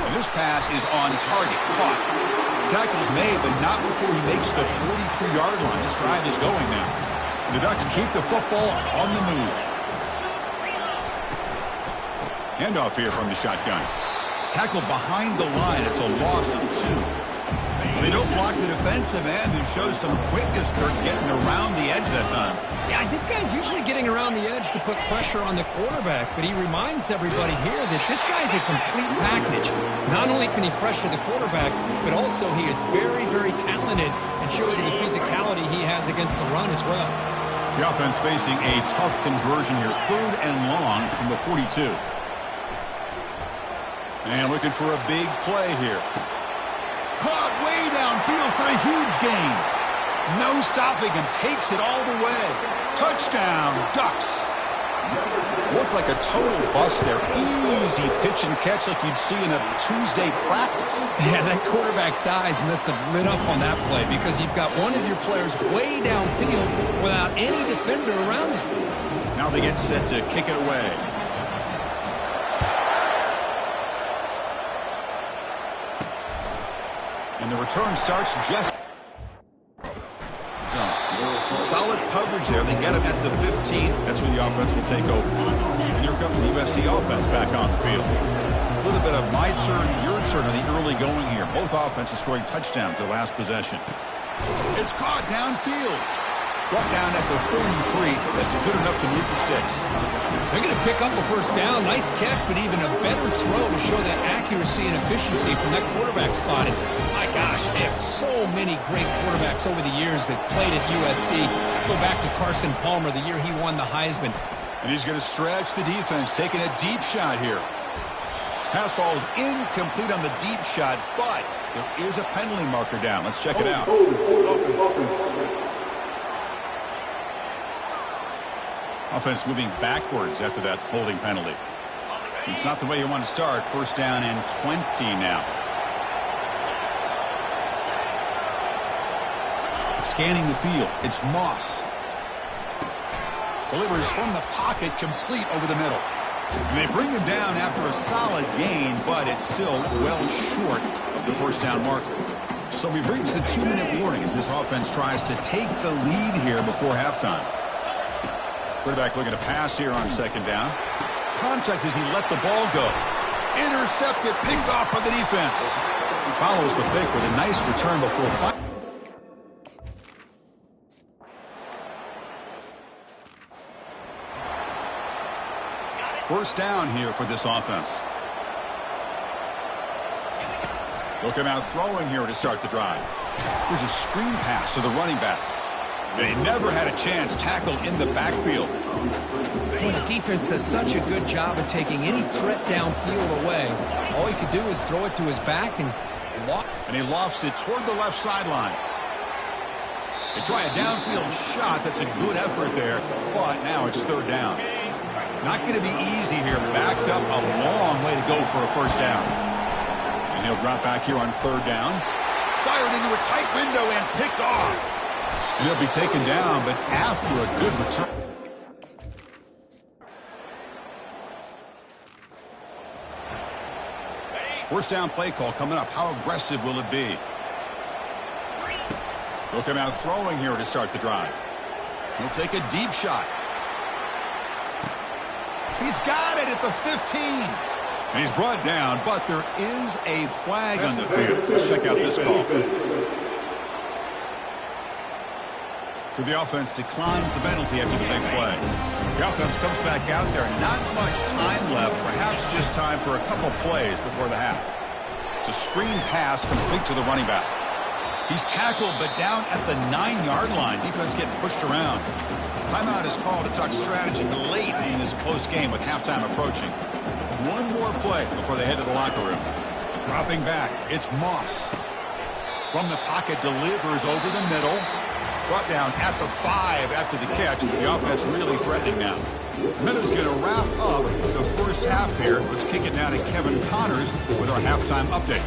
And this pass is on target. Caught. Tackle's made, but not before he makes the 43-yard line. This drive is going now. The Ducks keep the football on the move. Handoff here from the shotgun. Tackle behind the line. It's a loss of 2. They don't block the defensive end, who shows some quickness, Kirk, getting around the edge that time. Yeah, this guy's usually getting around the edge to put pressure on the quarterback, but he reminds everybody here that this guy's a complete package. Not only can he pressure the quarterback, but also he is very, very talented and shows you the physicality he has against the run as well. The offense facing a tough conversion here, 3rd and long from the 42. And looking for a big play here. Caught way downfield for a huge gain. No stopping him. Takes it all the way. Touchdown, Ducks. Looked like a total bust there. Easy pitch and catch like you'd see in a Tuesday practice. Yeah, that quarterback's eyes must have lit up on that play because you've got one of your players way downfield without any defender around him. Now they get set to kick it away. And the return starts just... Solid coverage there. They get him at the 15. That's where the offense will take over. And here comes the USC offense back on the field. A little bit of my turn, your turn on the early going here. Both offenses scoring touchdowns their last possession. It's caught downfield. Brought down at the 33. That's good enough to move the sticks. They're going to pick up a first down. Nice catch, but even a better throw to show that accuracy and efficiency from that quarterback spot. And my gosh, they have so many great quarterbacks over the years that played at USC. Go back to Carson Palmer, the year he won the Heisman. And he's going to stretch the defense, taking a deep shot here. Pass falls incomplete on the deep shot, but there is a penalty marker down. Let's check it out. Offense moving backwards after that holding penalty. It's not the way you want to start. First down and 20 now. Scanning the field. It's Moss. Delivers from the pocket, complete over the middle. And they bring him down after a solid gain, but it's still well short of the first down marker. So we've reached the 2-minute warning as this offense tries to take the lead here before halftime. Quarterback looking to pass here on second down. Contact as he let the ball go. Intercepted, picked off by the defense. He follows the pick with a nice return before five. First down here for this offense. They'll come out throwing here to start the drive. Here's a screen pass to the running back. They never had a chance. Tackle in the backfield. Boy, the defense does such a good job of taking any threat downfield away. All he could do is throw it to his back and loft. And he lofts it toward the left sideline. They try a downfield shot. That's a good effort there, but now it's third down. Not going to be easy here. Backed up a long way to go for a first down. And he'll drop back here on third down. Fired into a tight window and picked off. And he'll be taken down, but after a good return. First down play call coming up. How aggressive will it be? They'll come out throwing here to start the drive. He'll take a deep shot. He's got it at the 15. And he's brought down, but there is a flag on the field. Let's check out this call. So the offense declines the penalty after the big play. The offense comes back out there. Not much time left. Perhaps just time for a couple plays before the half. It's a screen pass complete to the running back. He's tackled, but down at the 9-yard line. Defense getting pushed around. Timeout is called to Duck strategy late in this close game with halftime approaching. One more play before they head to the locker room. Dropping back, it's Moss. From the pocket, delivers over the middle. Brought down at the 5 after the catch. The offense really threatening now. Minutes going to wrap up the first half here. Let's kick it now to Kevin Connors with our halftime update.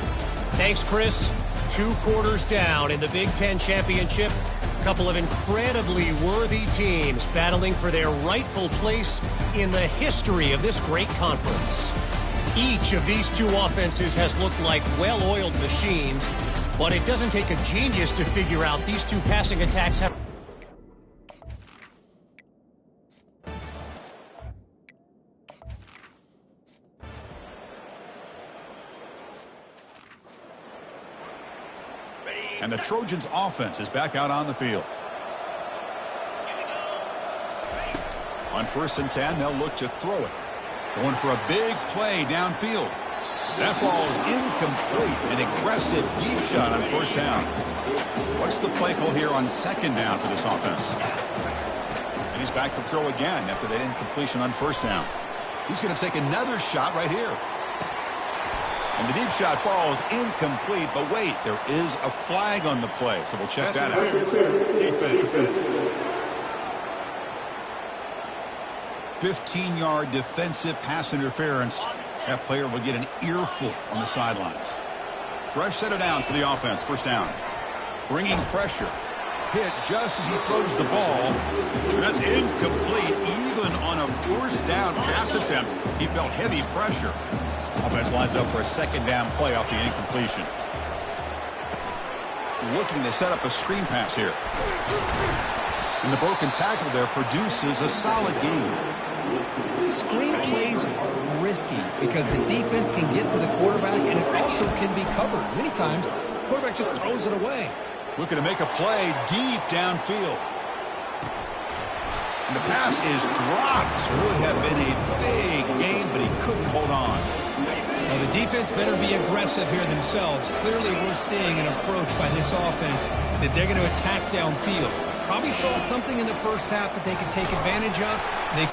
Thanks, Chris. 2 quarters down in the Big Ten Championship. A couple of incredibly worthy teams battling for their rightful place in the history of this great conference. Each of these two offenses has looked like well-oiled machines, but it doesn't take a genius to figure out these two passing attacks have... And the Trojans' offense is back out on the field. On 1st and 10, they'll look to throw it. Going for a big play downfield. That ball is incomplete. An aggressive deep shot on 1st down. What's the play call here on 2nd down for this offense? And he's back to throw again after that incompletion on 1st down. He's going to take another shot right here. And the deep shot falls incomplete, but wait, there is a flag on the play, so we'll check that out. 15-yard defensive pass interference. That player will get an earful on the sidelines. Fresh set of downs for the offense, 1st down. Bringing pressure. Hit just as he throws the ball. That's incomplete. Even on a 1st down pass attempt, he felt heavy pressure. Offense lines up for a 2nd down play off the incompletion. Looking to set up a screen pass here. And the broken tackle there produces a solid gain. Screen plays are risky because the defense can get to the quarterback and it also can be covered. Many times, the quarterback just throws it away. Looking to make a play deep downfield. And the pass is dropped. Would have been a big gain, but he couldn't hold on. Well, the defense better be aggressive here themselves. Clearly, we're seeing an approach by this offense that they're going to attack downfield. Probably saw something in the 1st half that they could take advantage of. They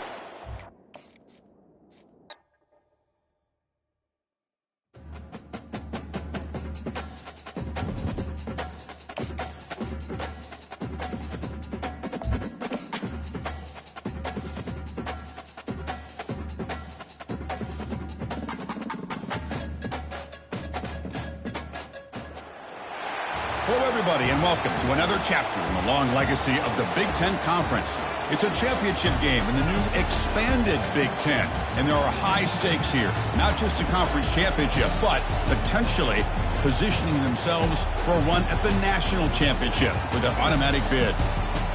Hello, everybody, and welcome to another chapter in the long legacy of the Big Ten Conference. It's a championship game in the new expanded Big Ten, and there are high stakes here. Not just a conference championship, but potentially positioning themselves for a run at the national championship with an automatic bid.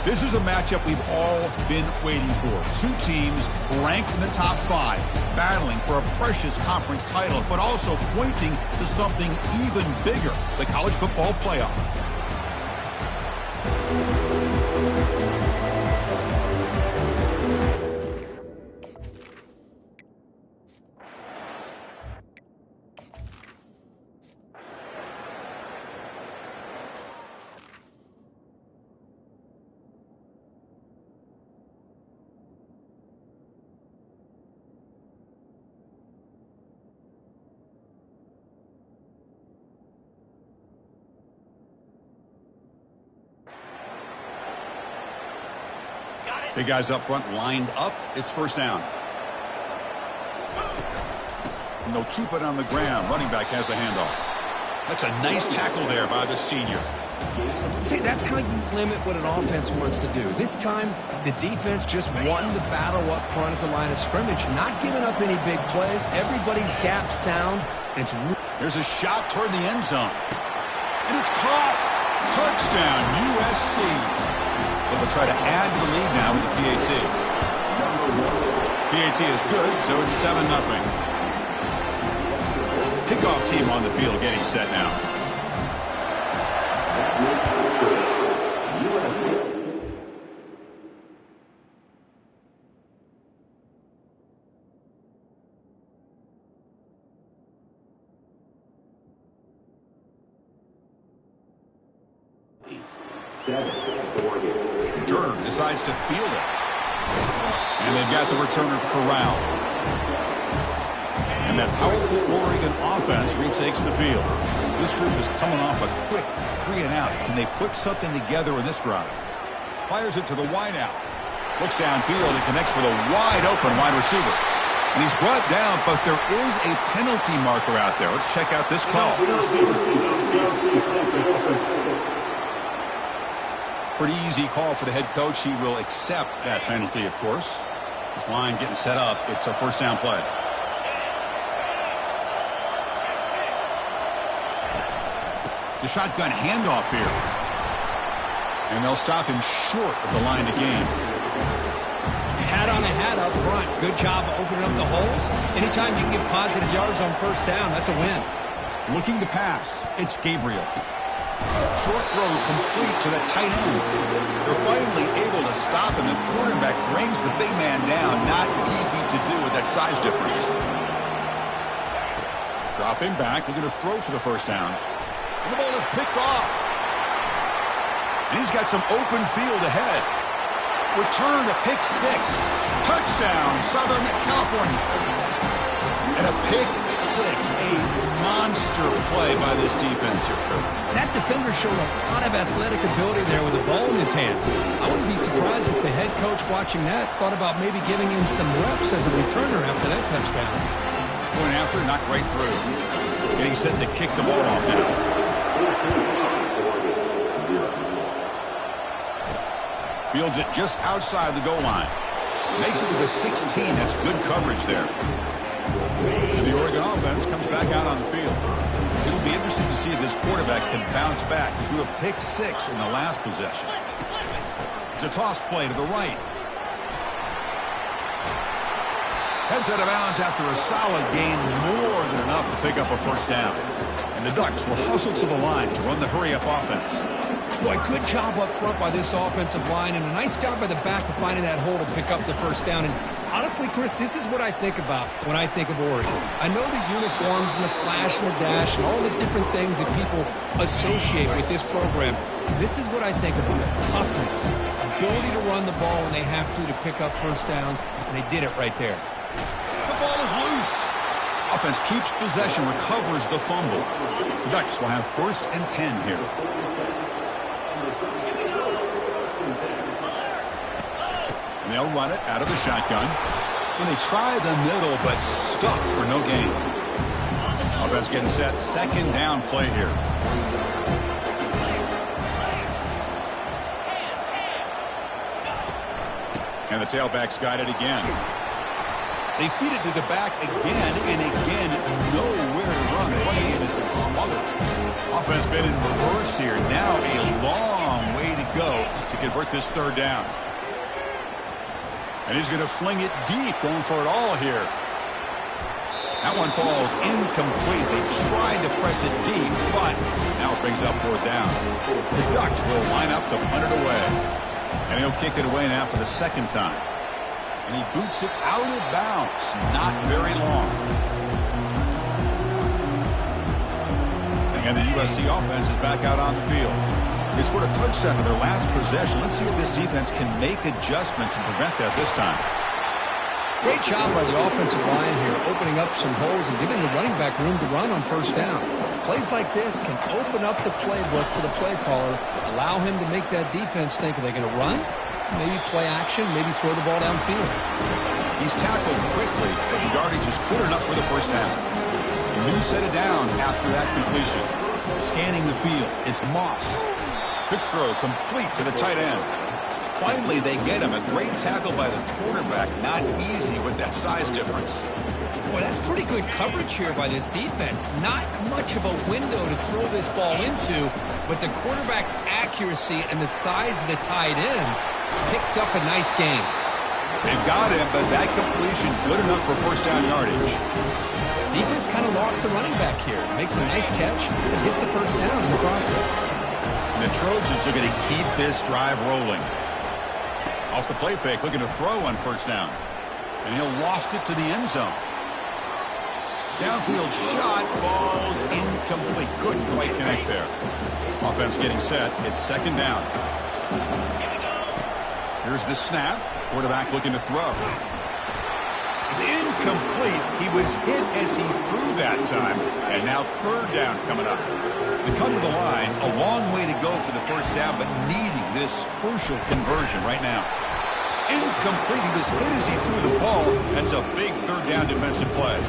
This is a matchup we've all been waiting for. Two teams ranked in the top 5, battling for a precious conference title, but also pointing to something even bigger, the college football playoff. Big guys up front lined up. It's 1st down. And they'll keep it on the ground. Running back has a handoff. That's a nice tackle there by the senior. See, that's how you limit what an offense wants to do. This time, the defense just won the battle up front at the line of scrimmage, not giving up any big plays. Everybody's gap sound. There's a shot toward the end zone. And it's caught. Touchdown, USC. They'll try to add to the lead now with the PAT. PAT is good, so it's 7-0. Kickoff team on the field getting set now. Turner decides to field it. And they've got the returner corralled. And that powerful Oregon offense retakes the field. This group is coming off a quick 3-and-out. Can they put something together in this drive? Fires it to the wideout. Looks downfield and connects with a wide-open wide receiver. And he's brought down, but there is a penalty marker out there. Let's check out this call. Pretty easy call for the head coach. He will accept that penalty, of course. This line getting set up. It's a 1st down play. The shotgun handoff here. And they'll stop him short of the line to gain. Hat on a hat up front. Good job of opening up the holes. Anytime you can get positive yards on first down, that's a win. Looking to pass. It's Gabriel. Short throw complete to the tight end. They're finally able to stop him. The quarterback brings the big man down. Not easy to do with that size difference. Dropping back. Looking to throw for the first down. And the ball is picked off. And he's got some open field ahead. Return to pick 6. Touchdown, Southern California. And a pick 6. A monster play by this defense here. That defender showed a lot of athletic ability there with the ball in his hands. I wouldn't be surprised if the head coach watching that thought about maybe giving him some reps as a returner after that touchdown. Going after, knocked right through. Getting set to kick the ball off now. Fields it just outside the goal line. Makes it to the 16. That's good coverage there. And the Oregon offense comes back out on the field. It'll be interesting to see if this quarterback can bounce back. He threw a pick 6 in the last possession. It's a toss play to the right. Heads out of bounds after a solid gain, more than enough to pick up a first down. And the Ducks will hustle to the line to run the hurry-up offense. Boy, good job up front by this offensive line, and a nice job by the back of finding that hole to pick up the first down. And honestly, Chris, this is what I think about when I think of Oregon. I know the uniforms and the flash and the dash and all the different things that people associate with this program. This is what I think about. Toughness, ability to run the ball when they have to pick up first downs, and they did it right there. The ball is loose. Offense keeps possession, recovers the fumble. The Ducks will have 1st and 10 here. And they'll run it out of the shotgun. And they try the middle, but stuck for no gain. Offense getting set. 2nd down play here. And the tailback's got it again. They feed it to the back again and again. Nowhere to run. The running game has been smothered. Offense been in reverse here. Now a long way to go to convert this 3rd down. And he's going to fling it deep, going for it all here. That one falls incomplete. They tried to press it deep, but now it brings up 4th down. The Ducks will line up to punt it away. And he'll kick it away now for the 2nd time. And he boots it out of bounds. Not very long. And the USC offense is back out on the field. They scored a touchdown in their last possession. Let's see if this defense can make adjustments and prevent that this time. Great job by the offensive line here, opening up some holes and giving the running back room to run on first down. Plays like this can open up the playbook for the play caller, allow him to make that defense think, are they going to run? Maybe play action, maybe throw the ball downfield. He's tackled quickly, but the yardage is good enough for the first down. A new set of downs after that completion. Scanning the field, it's Moss. Quick throw complete to the tight end. Finally, they get him. A great tackle by the quarterback. Not easy with that size difference. Boy, that's pretty good coverage here by this defense. Not much of a window to throw this ball into, but the quarterback's accuracy and the size of the tight end picks up a nice gain. They've got him, but that completion good enough for first down yardage. Defense kind of lost the running back here. Makes a nice catch and gets the first down in the process. And the Trojans are going to keep this drive rolling. Off the play fake, looking to throw on first down. And he'll loft it to the end zone. Downfield shot falls incomplete. Couldn't quite connect there. Offense getting set. It's 2nd down. Here's the snap. Quarterback looking to throw. It's incomplete. He was hit as he threw that time. And now 3rd down coming up. They come to the line. A long way to go for the first down, but needing this crucial conversion right now. Incomplete. He was hit as he threw the ball. That's a big 3rd down defensive play.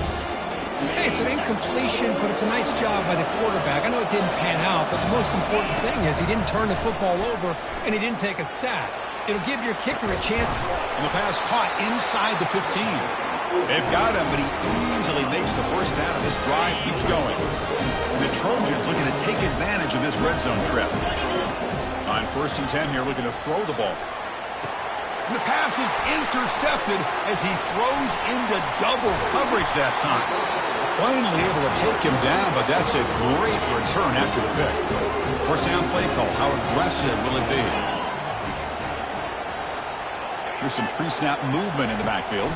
Hey, it's an incompletion, but it's a nice job by the quarterback. I know it didn't pan out, but the most important thing is he didn't turn the football over and he didn't take a sack. It'll give your kicker a chance. And the pass caught inside the 15. They've got him, but he easily makes the first down, and this drive keeps going. And the Trojans looking to to take advantage of this red zone trip. On 1st and 10 here, looking to throw the ball. And the pass is intercepted as he throws into double coverage that time. Finally able to take him down, but that's a great return after the pick. First down play call. How aggressive will it be? Here's some pre-snap movement in the backfield.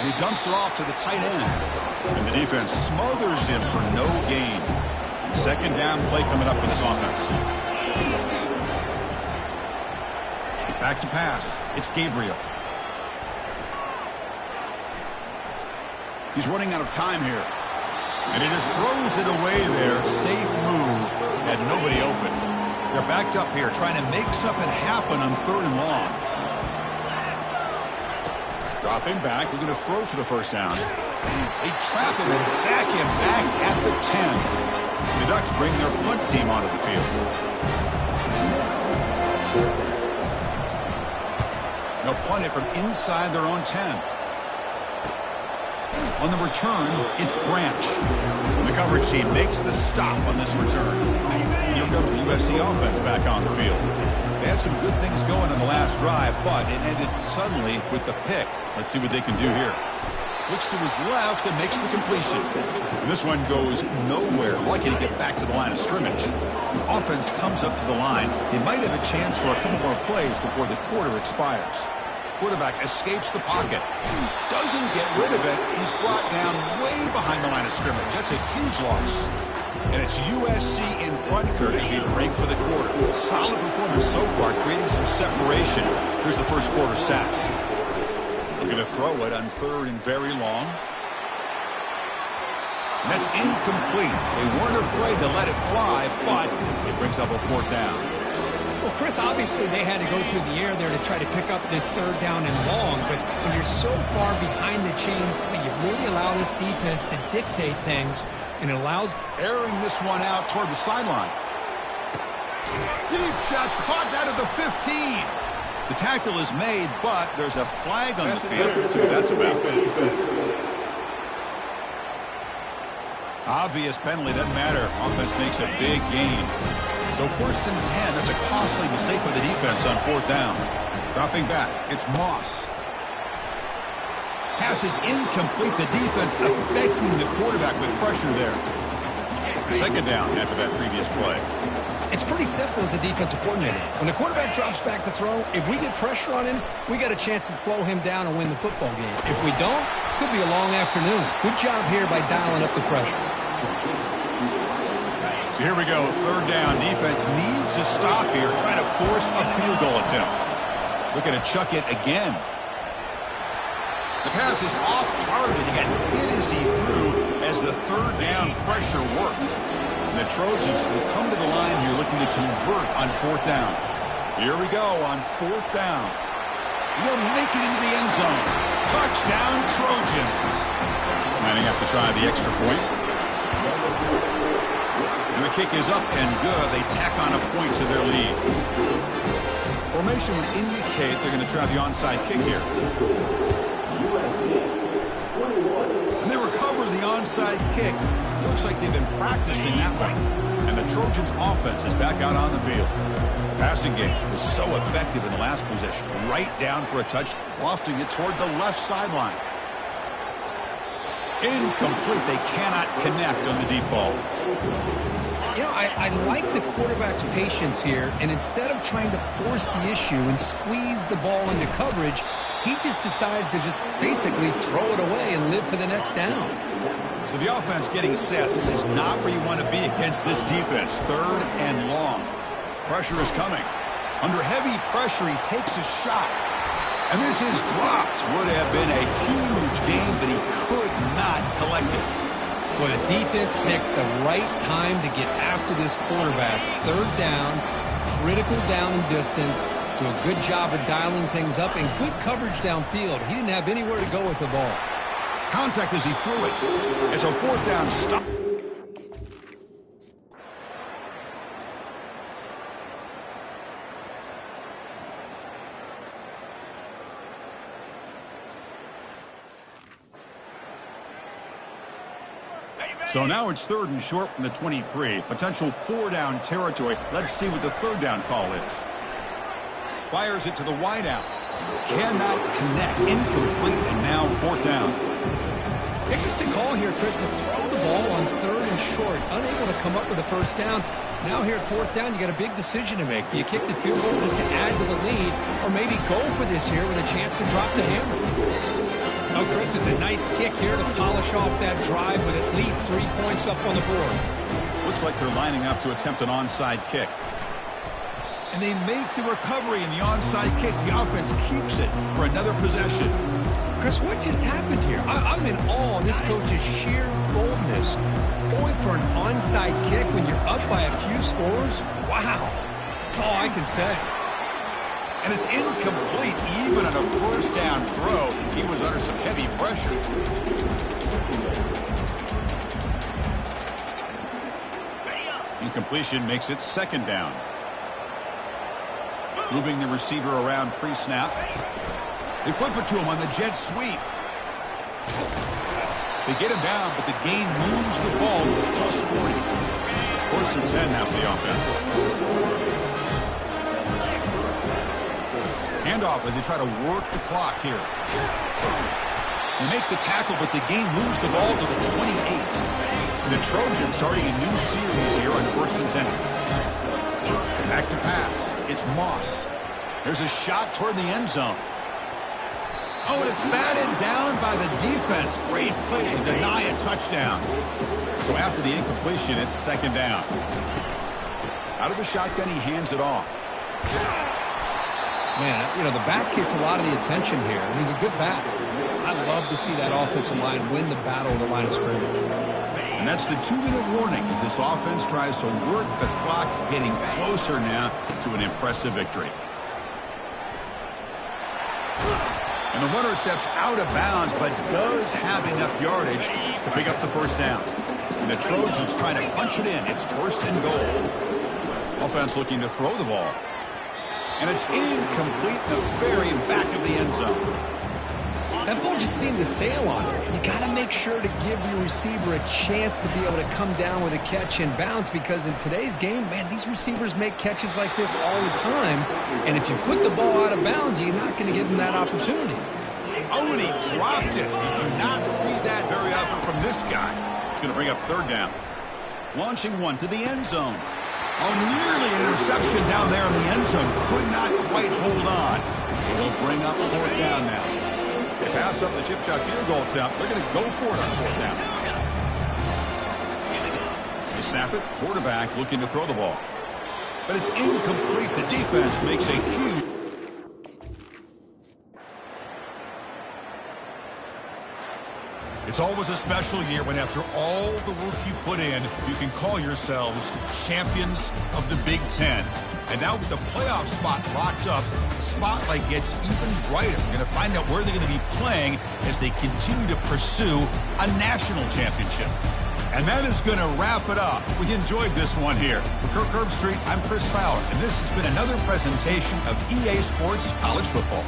And he dumps it off to the tight end. And the defense smothers him for no gain. Second down play coming up for this offense. Back to pass. It's Gabriel. He's running out of time here. And he just throws it away there. Safe move. Had nobody open. They're backed up here trying to make something happen on 3rd and long. Dropping back. We're going to throw for the first down. They trap him and sack him back at the 10. The Ducks bring their punt team onto the field. They'll punt it from inside their own 10. On the return, it's Branch. And the coverage team makes the stop on this return. Here comes the USC offense back on the field. They had some good things going on the last drive, but it ended suddenly with the pick. Let's see what they can do here. Looks to his left and makes the completion. And this one goes nowhere. Lucky to get back to the line of scrimmage. The offense comes up to the line. They might have a chance for a couple more plays before the quarter expires. Quarterback escapes the pocket. Doesn't get rid of it. He's brought down way behind the line of scrimmage. That's a huge loss. And it's USC in front, Kurt, as we break for the quarter. Solid performance so far, creating some separation. Here's the first quarter stats. We're going to throw it on 3rd and very long. And that's incomplete. They weren't afraid to let it fly, but it brings up a 4th down. Well, Chris, obviously they had to go through the air there to try to pick up this 3rd down and long, but when you're so far behind the chains, you really allow this defense to dictate things, and it allows airing this one out toward the sideline. Deep shot caught out of the 15. The tackle is made, but there's a flag on the field. Let's see what that's about. Obvious penalty, doesn't matter. Offense makes a big gain. So 1st and 10, that's a costly mistake by the defense on 4th down. Dropping back, it's Moss. Pass is incomplete. The defense affecting the quarterback with pressure there. Second down after that previous play. It's pretty simple as a defensive coordinator. When the quarterback drops back to throw, if we get pressure on him, we got a chance to slow him down and win the football game. If we don't, could be a long afternoon. Good job here by dialing up the pressure. So here we go, 3rd down. Defense needs a stop here, trying to force a field goal attempt. Looking to chuck it again. The pass is off target. He got hit as he threw as the 3rd down pressure worked. And the Trojans will come to the line here looking to convert on 4th down. Here we go on 4th down. He'll make it into the end zone. Touchdown, Trojans. Lining up to try the extra point. And the kick is up and good. They tack on a point to their lead. Formation would indicate they're going to try the onside kick here. And they recover the onside kick. Looks like they've been practicing that one. And the Trojans offense is back out on the field. Passing game was so effective in the last possession. Right down for a touch, lofting it toward the left sideline. Incomplete. They cannot connect on the deep ball. You know, I like the quarterback's patience here, and instead of trying to force the issue and squeeze the ball into coverage, he just decides to just basically throw it away and live for the next down. So the offense getting set. This is not where you want to be against this defense. 3rd and long. Pressure is coming. Under heavy pressure, he takes a shot. And this is dropped. Would have been a huge game, but he could not collect it. Well, the defense picks the right time to get after this quarterback. 3rd down, critical down and distance. Do a good job of dialing things up and good coverage downfield. He didn't have anywhere to go with the ball. Contact as he threw it. It's a 4th down stop. So now it's 3rd and short from the 23. Potential 4-down territory. Let's see what the 3rd down call is. Fires it to the wideout. Cannot connect. Incomplete, and now 4th down. Interesting call here, Chris, to throw the ball on 3rd and short. Unable to come up with a 1st down. Now here at 4th down, you got a big decision to make. Do you kick the field goal just to add to the lead, or maybe go for this here with a chance to drop the hammer? Oh, Chris, it's a nice kick here to polish off that drive with at least 3 points up on the board. Looks like they're lining up to attempt an onside kick. And they make the recovery in the onside kick. The offense keeps it for another possession. Chris, what just happened here? I'm in awe of this coach's sheer boldness. Going for an onside kick when you're up by a few scores? Wow. That's all I can say. And it's incomplete even on a 1st down throw. He was under some heavy pressure. Incompletion makes it 2nd down. Moving the receiver around pre-snap. They flip it to him on the jet sweep. They get him down, but the gain moves the ball to the +40. 1st and 10 now for the offense. Handoff as they try to work the clock here. They make the tackle, but the game moves the ball to the 28. And the Trojans starting a new series here on 1st and 10. Back to pass. It's Moss. There's a shot toward the end zone. Oh, and it's batted down by the defense. Great play to deny a touchdown. So after the incompletion, it's 2nd down. Out of the shotgun, he hands it off. Man, you know, the back gets a lot of the attention here, and he's a good back. I love to see that offensive line win the battle of the line of scrimmage. And that's the 2-minute warning as this offense tries to work the clock, getting closer now to an impressive victory. And the runner steps out of bounds, but does have enough yardage to pick up the 1st down. And the Trojans trying to punch it in. It's 1st and goal. Offense looking to throw the ball. And it's incomplete in the very back of the end zone. That ball just seemed to sail on it. You got to make sure to give your receiver a chance to be able to come down with a catch and bounce, because in today's game, man, these receivers make catches like this all the time. And if you put the ball out of bounds, you're not going to give them that opportunity. Oh, and he dropped it. You do not see that very often from this guy. He's going to bring up 3rd down. Launching one to the end zone. Oh, nearly an interception down there in the end zone. Could not quite hold on. It'll bring up 4th down now. They pass up the chip shot field goal attempt. They're going to go for it on 4th down. They snap it. Quarterback looking to throw the ball. But it's incomplete. The defense makes a huge... It's always a special year when, after all the work you put in, you can call yourselves champions of the Big Ten. And now with the playoff spot locked up, the spotlight gets even brighter. We're going to find out where they're going to be playing as they continue to pursue a national championship. And that is going to wrap it up. We enjoyed this one here. For Kirk Herbstreit, I'm Chris Fowler, and this has been another presentation of EA Sports College Football.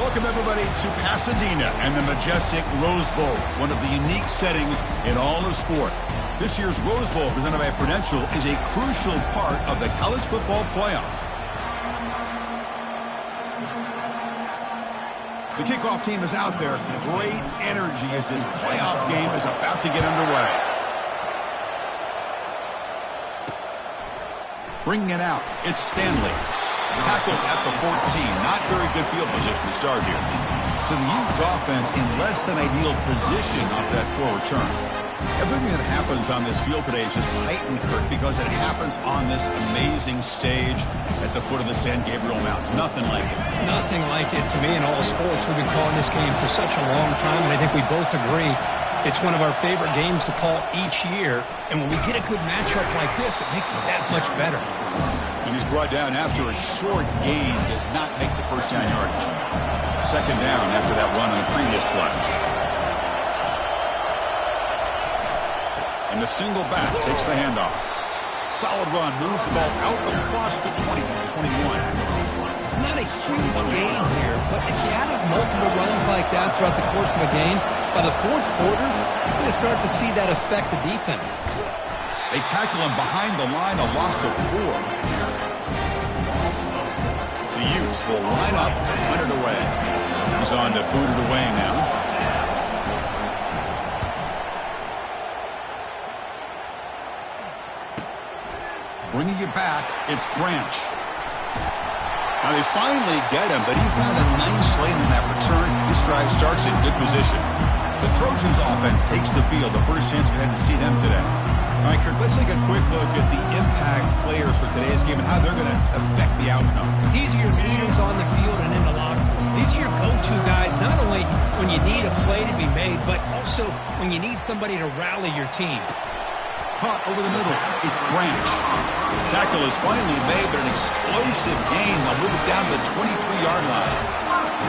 Welcome, everybody, to Pasadena and the majestic Rose Bowl, one of the unique settings in all of sport. This year's Rose Bowl, presented by Prudential, is a crucial part of the college football playoff. The kickoff team is out there. Great energy as this playoff game is about to get underway. Bringing it out, it's Stanley. Tackled at the 14. Not very good field position to start here. So the Utes offense in less than ideal position off that poor return. Everything that happens on this field today is just heightened, Kurt, because it happens on this amazing stage at the foot of the San Gabriel Mountains. Nothing like it. Nothing like it to me in all sports. We've been calling this game for such a long time, and I think we both agree it's one of our favorite games to call each year. And when we get a good matchup like this, it makes it that much better. And he's brought down after a short gain, does not make the first down yardage. Second down after that run on the previous play. And the single back takes the handoff. Solid run, moves the ball out across the 20 to 21. It's not a huge gain here, but if you add up multiple runs like that throughout the course of a game, by the fourth quarter, you're going to start to see that affect the defense. They tackle him behind the line, a loss of 4. The Utes will line up to punt it away. He's on to boot it away now. Bringing it back, it's Branch. Now they finally get him, but he found a nice lane in that return. This drive starts in good position. The Trojans offense takes the field, the first chance we had to see them today. All right, Kirk, let's take a quick look at the impact players for today's game and how they're going to affect the outcome. These are your leaders on the field and in the locker room. These are your go-to guys, not only when you need a play to be made, but also when you need somebody to rally your team. Caught over the middle. It's Branch. Tackle is finally made, but an explosive gain. They'll move it down to the 23-yard line.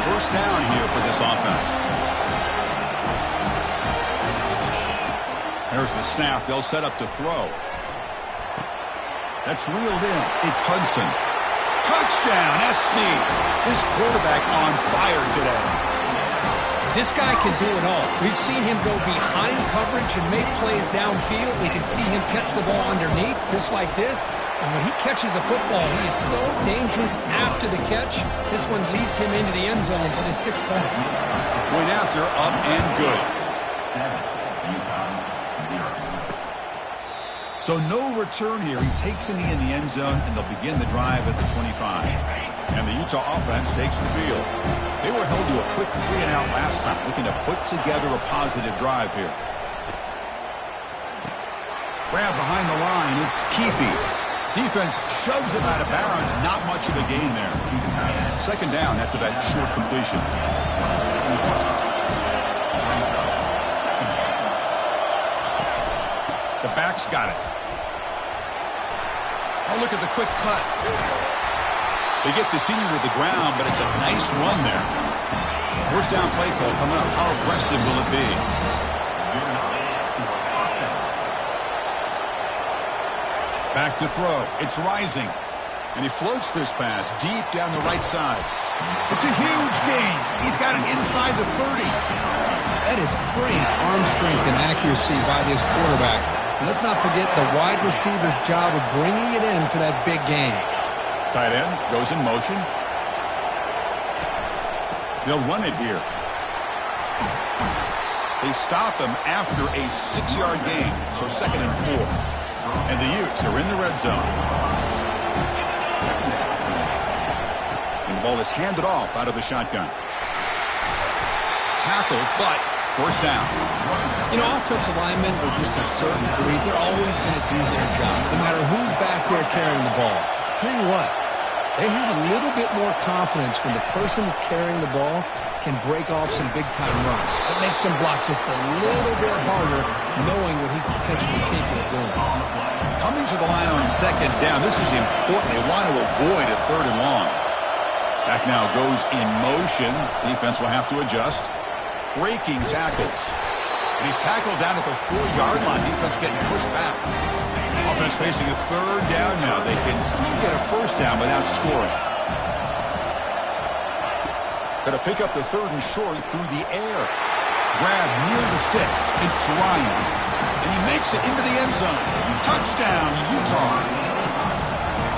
First down here for this offense. There's the snap. They'll set up to throw. That's reeled in. It's Hudson. Touchdown, SC. This quarterback on fire today. This guy can do it all. We've seen him go behind coverage and make plays downfield. We can see him catch the ball underneath, just like this. And when he catches a football, he is so dangerous after the catch. This one leads him into the end zone for the 6 points. Point after, up and good. So no return here. He takes it in the end zone, and they'll begin the drive at the 25. And the Utah offense takes the field. They were held to a quick 3-and-out last time, looking to put together a positive drive here. Grab behind the line. It's Keithy. Defense shoves him out of bounds. Not much of a gain there. Second down after that short completion. The back's got it. Oh, look at the quick cut. They get the senior to the ground, but it's a nice run there. First down play call coming up. How aggressive will it be? Back to throw. It's Rising. And he floats this pass deep down the right side. It's a huge gain. He's got it inside the 30. That is great arm strength and accuracy by this quarterback. And let's not forget the wide receiver's job of bringing it in for that big gain. Tight end goes in motion. They'll run it here. They stop him after a 6-yard gain, so 2nd and 4. And the Utes are in the red zone. And the ball is handed off out of the shotgun. Tackled, but first down. You know, offensive linemen are just a certain breed. They're always going to do their job, no matter who's back there carrying the ball. I'll tell you what, they have a little bit more confidence when the person that's carrying the ball can break off some big-time runs. It makes them block just a little bit harder, knowing what he's potentially capable of doing. Coming to the line on second down, this is important. They want to avoid a 3rd and long. Back now goes in motion. Defense will have to adjust. Breaking tackles. And he's tackled down at the 4-yard line. Defense getting pushed back. Offense facing a 3rd down now. They can still get a first down without scoring. Going to pick up the 3rd and short through the air. Grab near the sticks. It's Ryan. And he makes it into the end zone. Touchdown, Utah.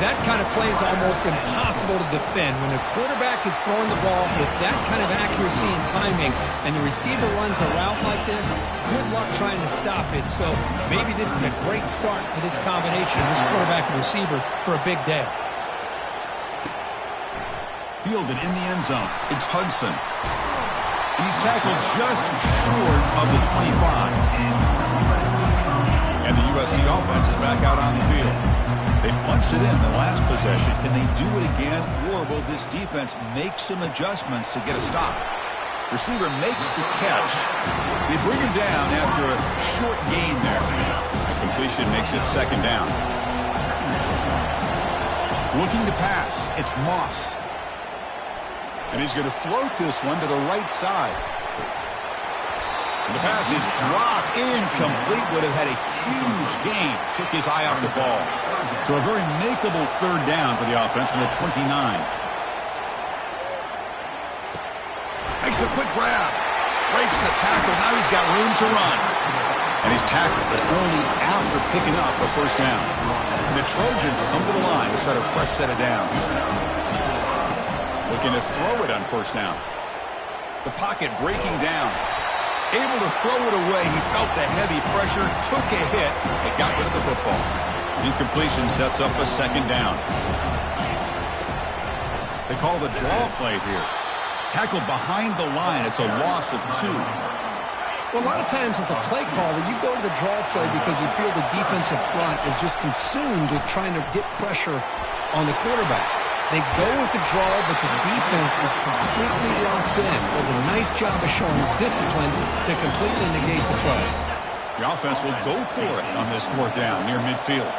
That kind of play is almost impossible to defend. When the quarterback is throwing the ball with that kind of accuracy and timing, and the receiver runs a route like this, good luck trying to stop it. So maybe this is a great start for this combination, this quarterback and receiver, for a big day. Fielded in the end zone. It's Hudson. And he's tackled just short of the 25. And the USC offense is back out on the field. They punched it in the last possession. Can they do it again, or will this defense make some adjustments to get a stop? Receiver makes the catch. They bring him down after a short gain there. A completion makes it 2nd down. Looking to pass, it's Moss. And he's going to float this one to the right side. And the pass is dropped, incomplete. Would have had a huge gain. Took his eye off the ball. So a very makeable 3rd down for the offense from the 29. Makes a quick grab. Breaks the tackle. Now he's got room to run. And he's tackled, but only after picking up a 1st down. And the Trojans come to the line to start a fresh set of downs. Looking to throw it on 1st down. The pocket breaking down. Able to throw it away. He felt the heavy pressure, took a hit, and got rid of the football. Incompletion sets up a 2nd down. They call the draw play here. Tackled behind the line. It's a loss of 2. Well, a lot of times as a play caller, you go to the draw play because you feel the defensive front is just consumed with trying to get pressure on the quarterback. They go with the draw, but the defense is completely locked in. Does a nice job of showing discipline to completely negate the play. The offense will go for it on this 4th down near midfield.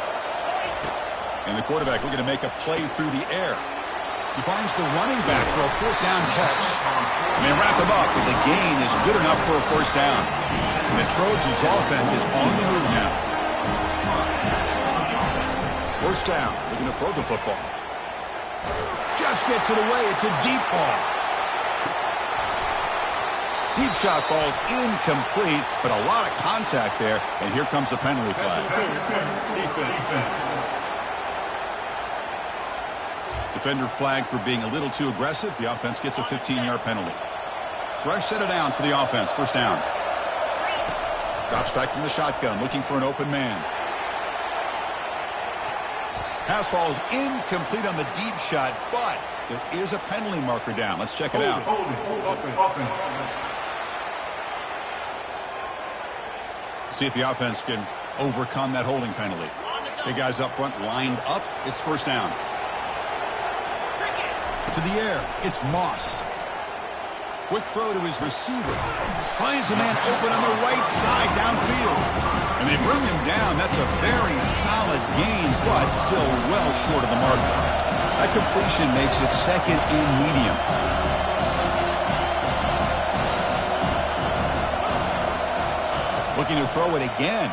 And the quarterback looking to make a play through the air. He finds the running back for a 4th down catch. And they wrap him up, but the gain is good enough for a 1st down. And the Trojans' offense is on the move now. 1st down, looking to throw the football. Just gets it away. It's a deep ball. Deep shot ball's incomplete, but a lot of contact there, and here comes the penalty flag. Defender flagged for being a little too aggressive. The offense gets a 15-yard penalty. Fresh set of downs for the offense. 1st down. Drops back from the shotgun, looking for an open man. Pass ball is incomplete on the deep shot, but there is a penalty marker down. Let's check it out. See if the offense can overcome that holding penalty. Big guys up front lined up. It's 1st down. To the air. It's Moss. Quick throw to his receiver. Finds a man open on the right side downfield. And they bring him down. That's a very solid gain, but still well short of the mark. That completion makes it 2nd and medium. Looking to throw it again.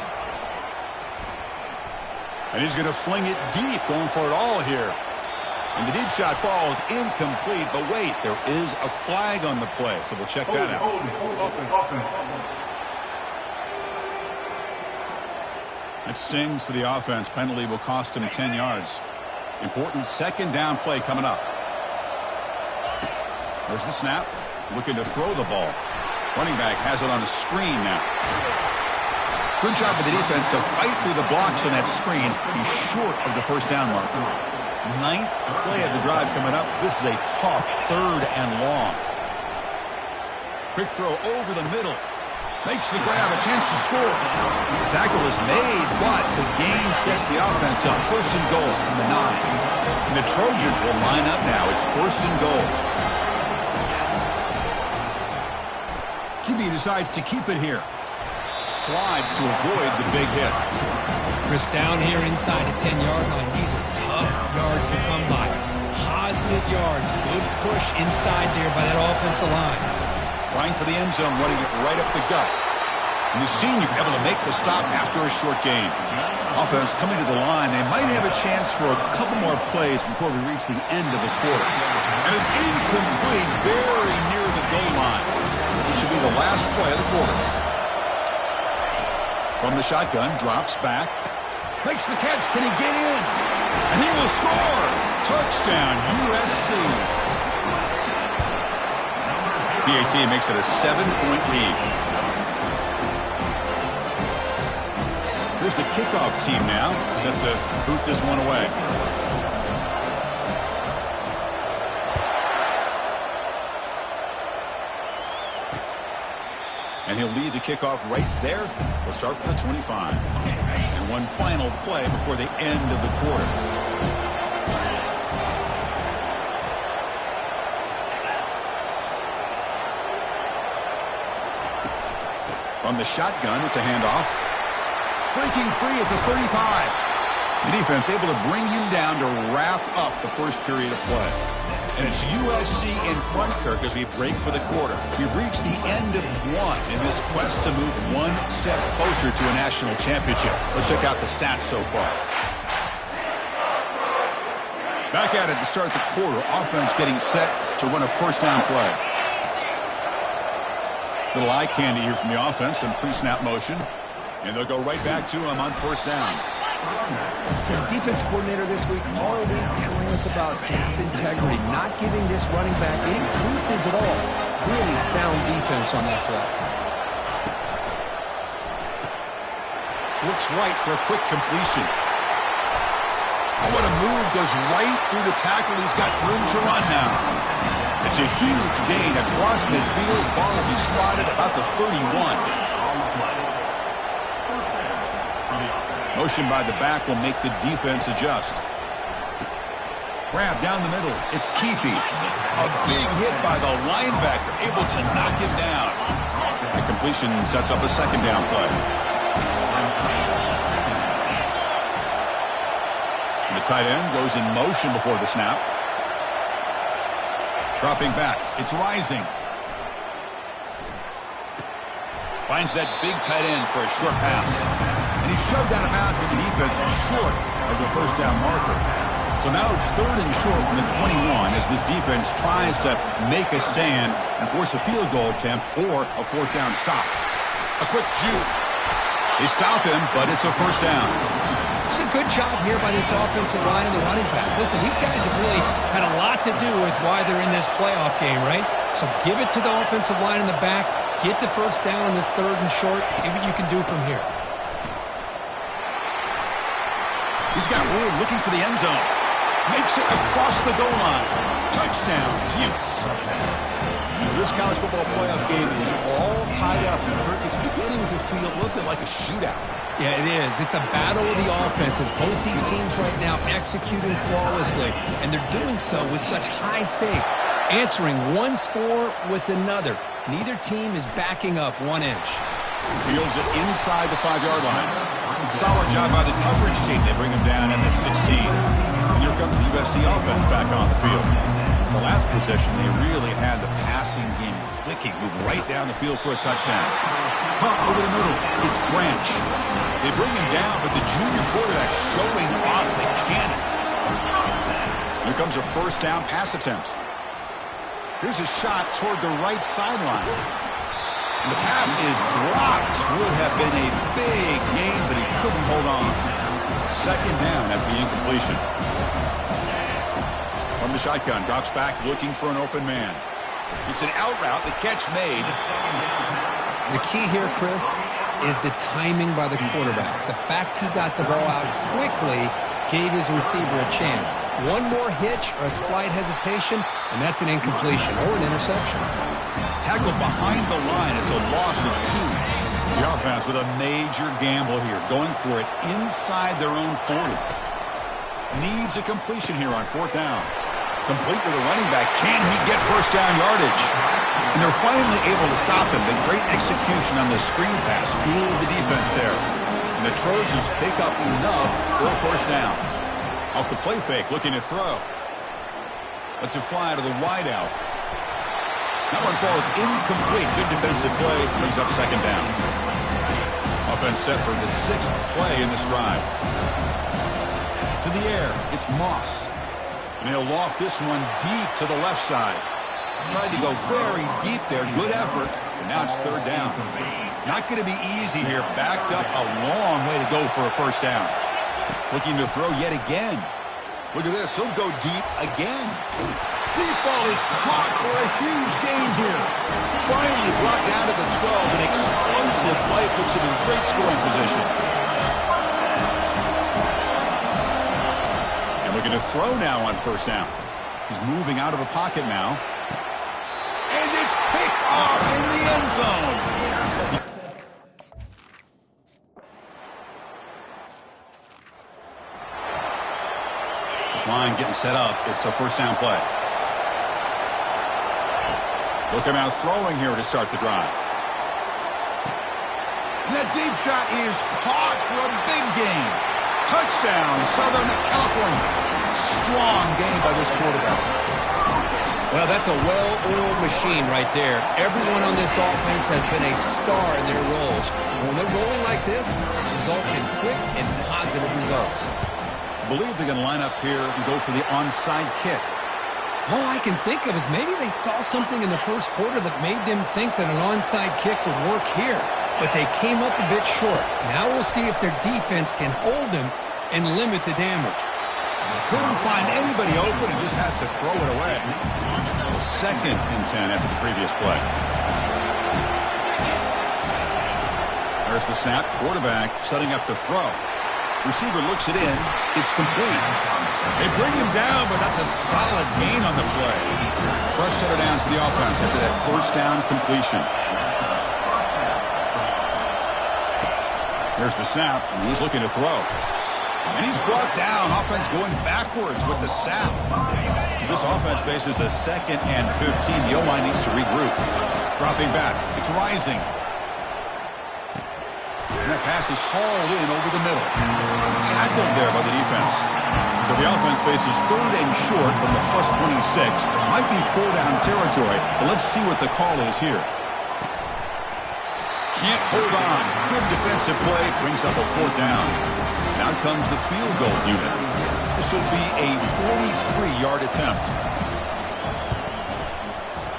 And he's going to fling it deep, going for it all here. And the deep shot falls incomplete, but wait, there is a flag on the play, so we'll check that out. That stings for the offense. Penalty will cost him 10 yards. Important 2nd down play coming up. There's the snap. Looking to throw the ball. Running back has it on a screen now. Good job of the defense to fight through the blocks on that screen. He's short of the 1st down marker. 9th play of the drive coming up. This is a tough 3rd and long. Quick throw over the middle. Makes the grab, a chance to score. The tackle is made, but the gain sets the offense up. 1st and goal from the 9. And the Trojans will line up now. It's 1st and goal. QB decides to keep it here. Slides to avoid the big hit. Chris, down here inside the 10-yard line. These are tough yards to come by. Positive yards. Good push inside there by that offensive line. Trying for the end zone, running it right up the gut. And the senior able to make the stop after a short gain. Offense coming to the line. They might have a chance for a couple more plays before we reach the end of the quarter. And it's incomplete, very near the goal line. This should be the last play of the quarter. From the shotgun, drops back. Makes the catch. Can he get in? And he will score. Touchdown, USC. PAT makes it a 7-point lead. Here's the kickoff team now, set to boot this one away. And he'll lead the kickoff right there. He'll start with the 25. And one final play before the end of the quarter. From the shotgun, it's a handoff. Breaking free at the 35. The defense able to bring him down to wrap up the first period of play. And it's USC in front, Kirk, as we break for the quarter. We've reached the end of one in this quest to move one step closer to a national championship. Let's check out the stats so far. Back at it to start the quarter. Offense getting set to run a first down play. Little eye candy here from the offense and pre-snap motion. And they'll go right back to him on first down. The defense coordinator this week all week telling us about gap integrity, not giving this running back any creases at all. Really sound defense on that play. Looks right for a quick completion. Oh, what a move. Goes right through the tackle. He's got room to run now. It's a huge gain across midfield. Ball will be spotted about the 31. Motion by the back will make the defense adjust. Grab down the middle. It's Keefe. A big hit by the linebacker, able to knock him down. The completion sets up a second down play. And the tight end goes in motion before the snap. Dropping back. It's Rising. Finds that big tight end for a short pass. And he's shoved out of bounds with the defense short of the first down marker. So now it's third and short from the 21 as this defense tries to make a stand and force a field goal attempt or a fourth down stop. A quick juke. They stop him, but it's a first down. It's a good job here by this offensive line and the running back. Listen, these guys have really had a lot to do with why they're in this playoff game, right? So give it to the offensive line in the back. Get the first down on this third and short. See what you can do from here. He's got room looking for the end zone. Makes it across the goal line. Touchdown, Utes. This college football playoff game is all tied up, and Kirk, it's beginning to feel a little bit like a shootout. Yeah, it is. It's a battle of the offenses. Both these teams right now executing flawlessly, and they're doing so with such high stakes, answering one score with another. Neither team is backing up 1 inch. Fields it inside the 5-yard line. Solid job by the coverage team. They bring him down in the 16. And here comes the USC offense back on the field. The last possession, they really had the passing game clicking. Move right down the field for a touchdown. Pump over the middle. It's Branch. They bring him down, but the junior quarterback showing off the cannon. Here comes a first down pass attempt. Here's a shot toward the right sideline. And the pass is dropped. Would have been a big gain, but he couldn't hold on. Second down after the incompletion. From the shotgun, drops back looking for an open man. It's an out route, the catch made. The key here, Chris, is the timing by the quarterback. The fact he got the ball out quickly gave his receiver a chance. One more hitch or a slight hesitation, and that's an incompletion or an interception. Tackled behind the line. It's a loss of 2. The offense with a major gamble here, going for it inside their own 40. Needs a completion here on fourth down. Complete to the running back. Can he get first down yardage? And they're finally able to stop him. The great execution on the screen pass fooled the defense there. And the Trojans pick up enough for a first down. Off the play fake, looking to throw. Lets it fly to the wideout. That one falls incomplete. Good defensive play. Brings up second down. Offense set for the 6th play in this drive. To the air, it's Moss. And he'll loft this one deep to the left side. Tried to go very deep there. Good effort. And now it's 3rd down. Not going to be easy here. Backed up a long way to go for a 1st down. Looking to throw yet again. Look at this. He'll go deep again. Deep ball is caught for a huge gain here. Finally brought down to the 12. An explosive play puts him in great scoring position. And we're going to throw now on 1st down. He's moving out of the pocket now. And it's picked off in the end zone. This line getting set up. It's a 1st down play. Look him out throwing here to start the drive. And that deep shot is caught for a big gain. Touchdown, Southern California. Strong game by this quarterback. Well, that's a well-oiled machine right there. Everyone on this offense has been a star in their roles. And when they're rolling like this, it results in quick and positive results. I believe they're going to line up here and go for the onside kick. All I can think of is maybe they saw something in the 1st quarter that made them think that an onside kick would work here. But they came up a bit short. Now we'll see if their defense can hold them and limit the damage. Couldn't find anybody open and just has to throw it away. So 2nd and 10 after the previous play. There's the snap. Quarterback setting up to throw. Receiver looks it in. It's complete. They bring him down, but that's a solid gain on the play. Fresh set of downs for the offense after that 1st down completion. There's the snap, and he's looking to throw. And he's brought down. Offense going backwards with the sack. This offense faces a 2nd and 15. The O-line needs to regroup. Dropping back. It's rising. And that pass is hauled in over the middle. Tackled there by the defense. So the offense faces 3rd and short from the +26. Might be 4-down territory, but let's see what the call is here. Can't hold on. Good defensive play. Brings up a 4th down. Now comes the field goal unit. This will be a 43-yard attempt.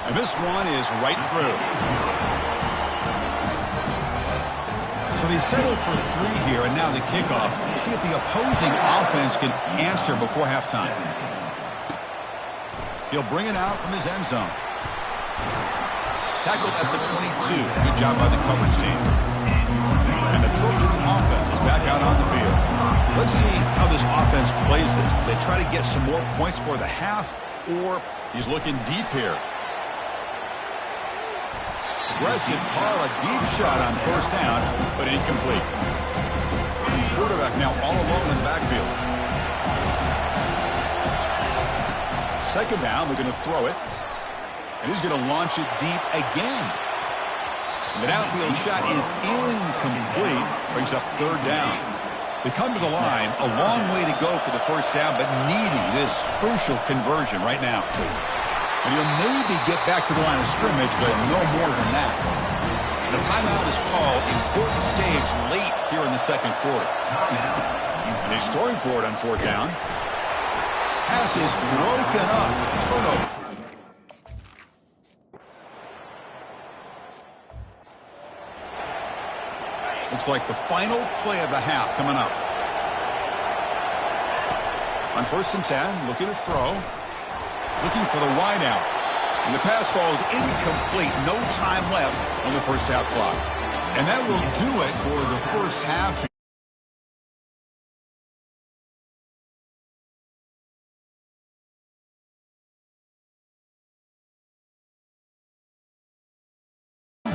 And this one is right through. So they settled for 3 here, and now the kickoff. See if the opposing offense can answer before halftime. He'll bring it out from his end zone. Tackled at the 22. Good job by the coverage team. And the Trojans offense is back out on the field. Let's see how this offense plays this. Do they try to get some more points for the half, or he's looking deep here? Aggressive call, a deep shot on 1st down, but incomplete. Quarterback now all alone in the backfield. 2nd down, we're going to throw it. And he's going to launch it deep again. And the downfield shot is incomplete. Brings up 3rd down. They come to the line, a long way to go for the 1st down, but needing this crucial conversion right now. And he'll maybe get back to the line of scrimmage, but no more than that. The timeout is called. Important stage late here in the 2nd quarter. And he's throwing for it on 4th down. Pass is broken up. Turnover. Looks like the final play of the half coming up. On 1st and 10, looking to throw. Looking for the wide out. And the pass falls incomplete. No time left on the 1st half clock. And that will do it for the 1st half.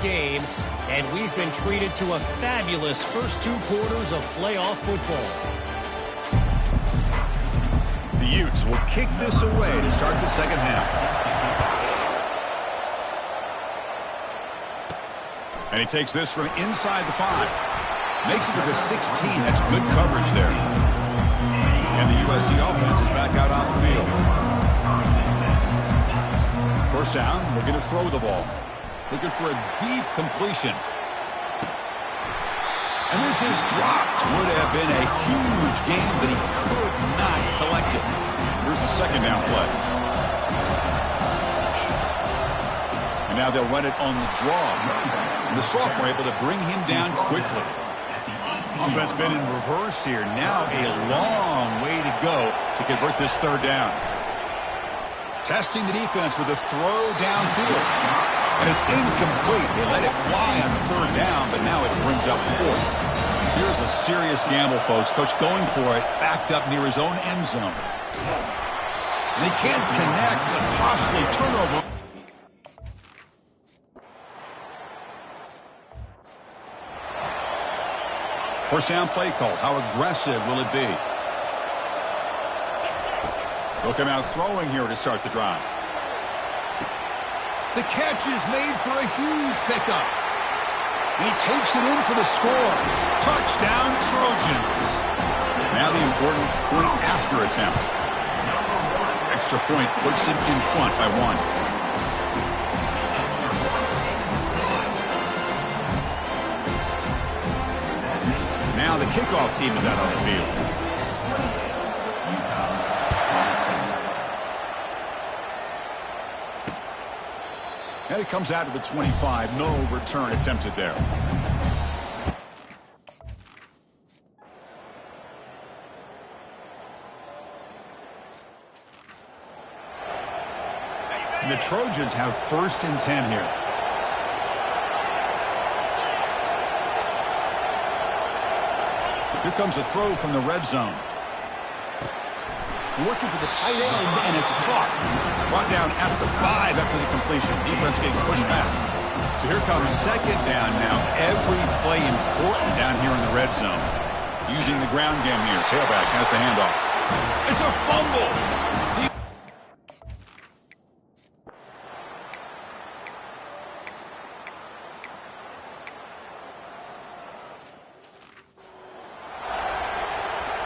Game, and we've been treated to a fabulous first 2 quarters of playoff football. The Utes will kick this away to start the 2nd half. And he takes this from inside the 5. Makes it to the 16. That's good coverage there. And the USC offense is back out on the field. 1st down, we're going to throw the ball. Looking for a deep completion. And this is dropped. Would have been a huge game, but he could not collect it. Here's the second down play. And now they'll run it on the draw. And the sophomore able to bring him down quickly. Offense been in reverse here. Now a long way to go to convert this third down. Testing the defense with a throw downfield. And it's incomplete. They let it fly on the third down, but now it brings up fourth. Here's a serious gamble, folks. Coach going for it, backed up near his own end zone. And they can't connect. A costly turnover. First down play call. How aggressive will it be? They'll come out throwing here to start the drive. The catch is made for a huge pickup. He takes it in for the score. Touchdown, Trojans. Now the important point after attempt. Extra point puts him in front by 1. Now the kickoff team is out on the field. And it comes out to the 25. No return attempted there. And the Trojans have 1st and 10 here. Here comes a throw from the red zone. Looking for the tight end, and it's caught. Brought down at the 5 after the completion. Defense getting pushed back. So here comes second down now. Every play important down here in the red zone. Using the ground game here. Tailback has the handoff. It's a fumble.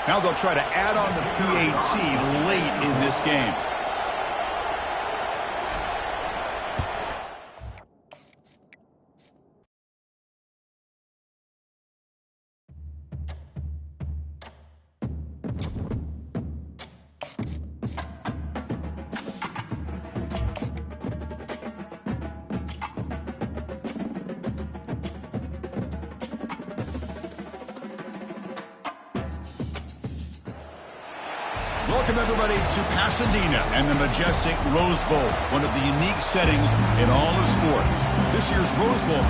Now they'll try to add on the PAT late in this game. Welcome, everybody, to Pasadena and the majestic Rose Bowl, one of the unique settings in all of sport. This year's Rose Bowl.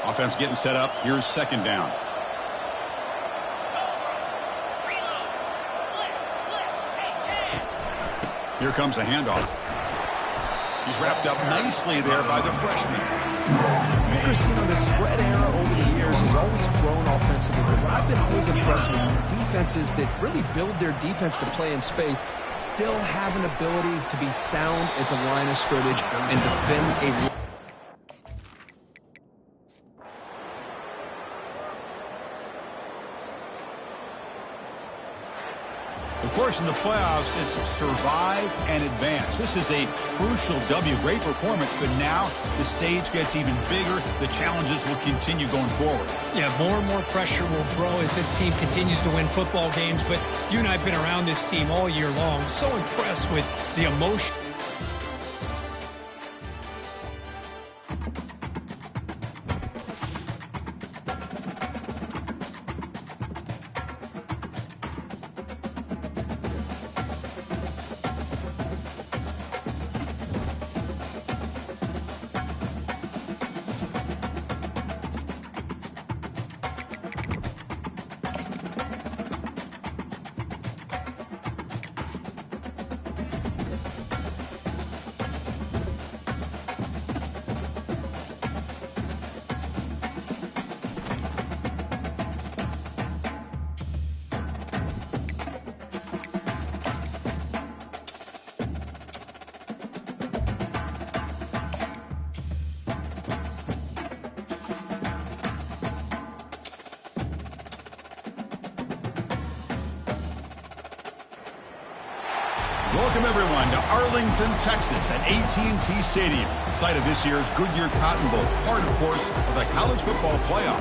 Offense getting set up. Here's second down. Here comes a handoff. He's wrapped up nicely there by the freshman. Chris, you know, the spread era over the years has always grown offensively, but what I've been always impressed with defenses that really build their defense to play in space still have an ability to be sound at the line of scrimmage and defend a... Of course, in the playoffs, it's survive and advance. This is a crucial W. Great performance, but now the stage gets even bigger. The challenges will continue going forward. Yeah, more and more pressure will grow as this team continues to win football games, but you and I have been around this team all year long. So impressed with the emotion. Welcome, everyone, to Arlington, Texas at AT&T Stadium, site of this year's Goodyear Cotton Bowl, part, of course, of the college football playoff.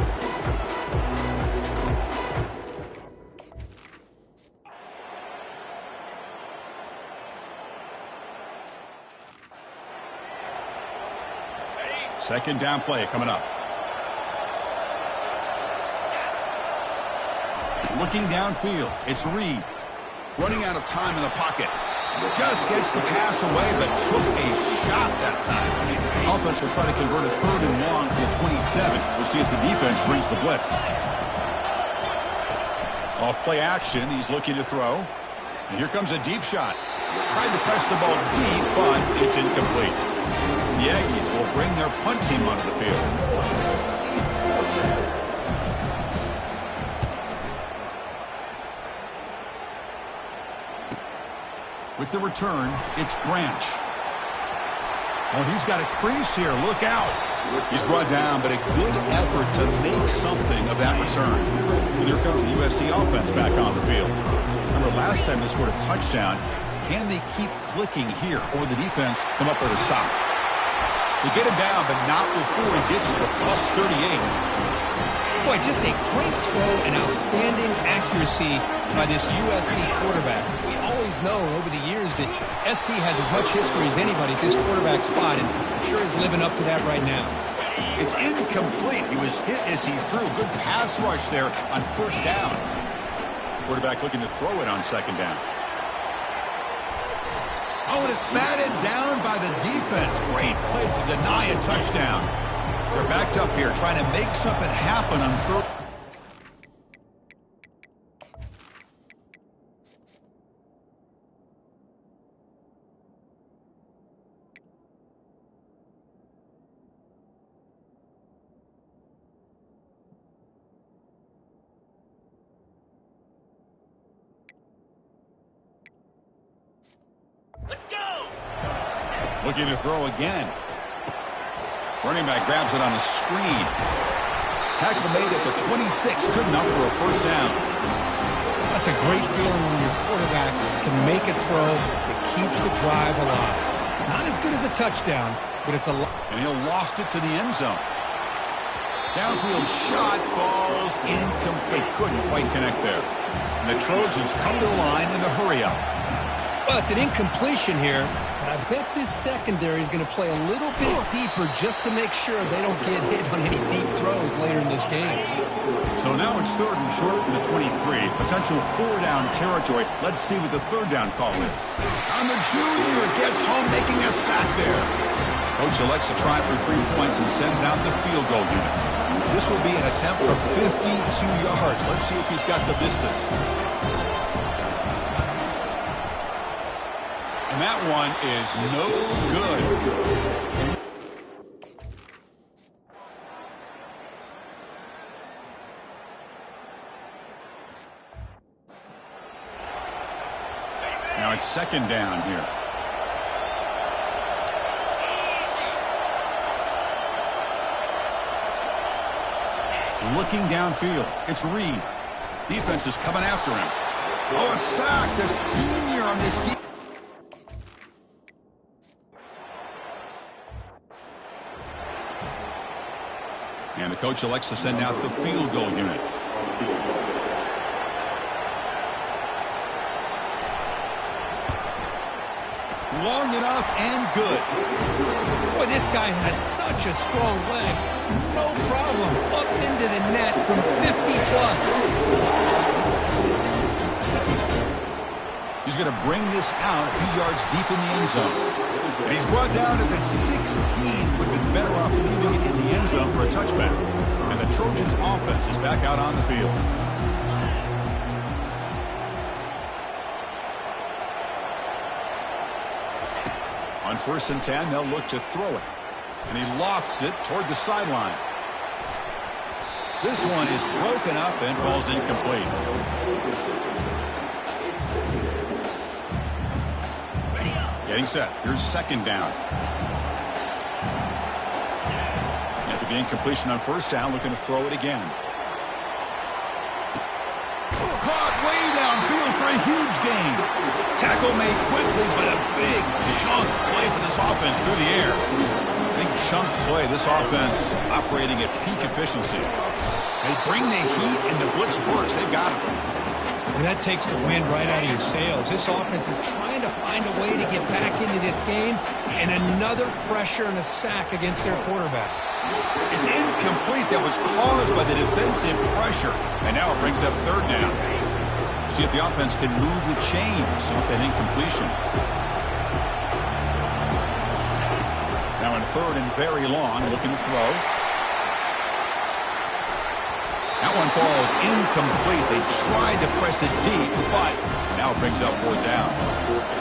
Second down play coming up. Looking downfield, it's Reed. Running out of time in the pocket. Just gets the pass away, but took a shot that time. Offense will try to convert a 3rd and long to 27. We'll see if the defense brings the blitz. Off play action, he's looking to throw. And here comes a deep shot. Tried to press the ball deep, but it's incomplete. The Aggies will bring their punt team onto the field. With the return, it's Branch. Oh, he's got a crease here. Look out. He's brought down, but a good effort to make something of that return. And here comes the USC offense back on the field. Remember, last time they scored a touchdown. Can they keep clicking here, or the defense come up with a stop? They get him down, but not before he gets to the plus 38. Boy, just a great throw and outstanding accuracy by this USC quarterback. We always know over the years that SC has as much history as anybody at this quarterback spot, and I'm sure is living up to that right now. It's incomplete. He was hit as he threw. Good pass rush there on 1st down. Quarterback looking to throw it on 2nd down. Oh, and it's batted down by the defense. Great play to deny a touchdown. They're backed up here trying to make something happen on 3rd. Let's go! Looking to throw again. Running back grabs it on a screen. Tackle made at the 26. Good enough for a 1st down. That's a great feeling when your quarterback can make a throw that keeps the drive alive. Not as good as a touchdown, but it's a lot. And he'll loft it to the end zone. Downfield shot falls incomplete. Couldn't quite connect there. And the Trojans come to the line in the hurry up. Well, it's an incompletion here, but I bet this secondary is going to play a little bit deeper just to make sure they don't get hit on any deep throws later in this game. So now it's 3rd and short from the 23. Potential 4-down territory. Let's see what the 3rd down call is. And the junior gets home, making a sack there. Coach elects to try for 3 points and sends out the field goal unit. This will be an attempt from 52 yards. Let's see if he's got the distance. And that one is no good. Now it's 2nd down here. Looking downfield, it's Reed. Defense is coming after him. Oh, a sack. The senior on this defense. And the coach elects to send out the field goal unit. Long enough and good. Boy, this guy has such a strong leg. No problem. Up into the net from 50-plus. He's going to bring this out a few yards deep in the end zone. And he's brought down at the 16. Would have been better off leaving it in the end zone for a touchback. And the Trojans' offense is back out on the field. On 1st and 10, they'll look to throw it. And he lofts it toward the sideline. This one is broken up and falls incomplete. Getting set. Here's 2nd down. After the incompletion on 1st down, looking to throw it again. Caught way downfield for a huge gain. Tackle made quickly, but a big chunk play for this offense through the air. Big chunk play. This offense operating at peak efficiency. They bring the heat and the blitz works. They've got it. And that takes the wind right out of your sails. This offense is trying to find a way to get back into this game, and another pressure and a sack against their quarterback. It's incomplete. That was caused by the defensive pressure. And now it brings up third down. See if the offense can move the chains off that incompletion. Now in third and very long, looking to throw. That one falls incomplete. They tried to press it deep, but now it brings up fourth down.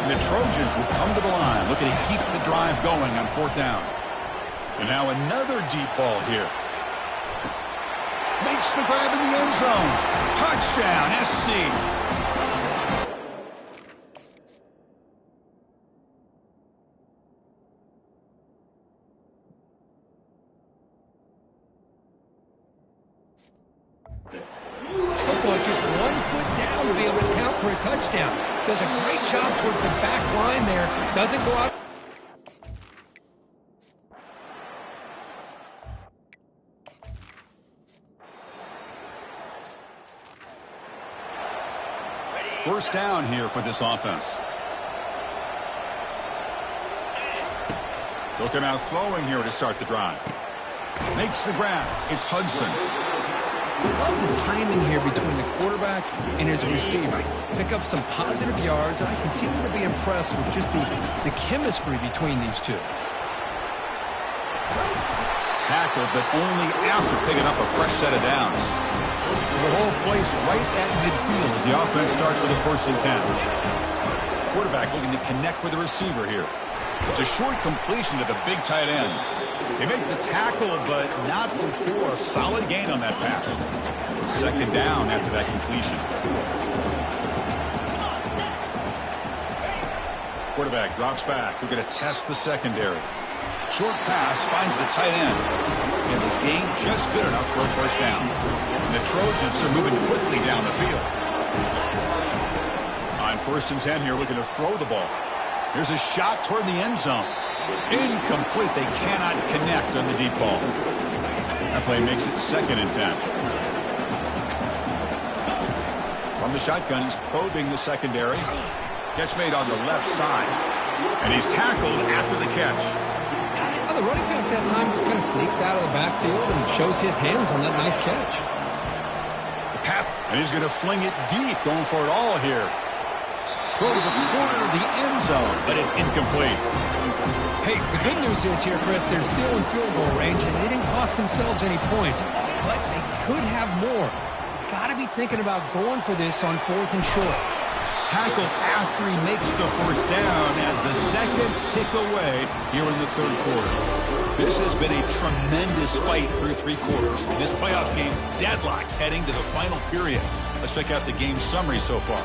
And the Trojans will come to the line, looking to keep the drive going on fourth down. And now another deep ball here. Makes the grab in the end zone. Touchdown, SC. Football just 1 foot down to be able to count for a touchdown. Does a great job towards the back line there. Doesn't go out. First down here for this offense. They'll come out throwing here to start the drive. Makes the grab. It's Hudson. I love the timing here between the quarterback and his receiver. Pick up some positive yards, and I continue to be impressed with just the chemistry between these two. Tackled, but only after picking up a fresh set of downs. So the whole place right at midfield as the offense starts with a 1st and 10. Quarterback looking to connect with the receiver here. It's a short completion to the big tight end. They make the tackle, but not before a solid gain on that pass. 2nd down after that completion. Quarterback drops back. We're going to test the secondary. Short pass finds the tight end. And the gain just good enough for a 1st down. And the Trojans are moving quickly down the field. On 1st and 10 here, looking to throw the ball. Here's a shot toward the end zone. Incomplete. They cannot connect on the deep ball. That play makes it 2nd and 10. From the shotgun, he's probing the secondary. Catch made on the left side. And he's tackled after the catch. Well, the running back that time just kind of sneaks out of the backfield and shows his hands on that nice catch. The pass, and he's going to fling it deep, going for it all here. Throw to the corner of the end zone, but it's incomplete. Hey, the good news is here, Chris, they're still in field goal range, and they didn't cost themselves any points. But they could have more. They've got to be thinking about going for this on 4th and short. Tackled after he makes the 1st down as the seconds tick away here in the 3rd quarter. This has been a tremendous fight through 3 quarters. This playoff game deadlocked heading to the final period. Let's check out the game summary so far.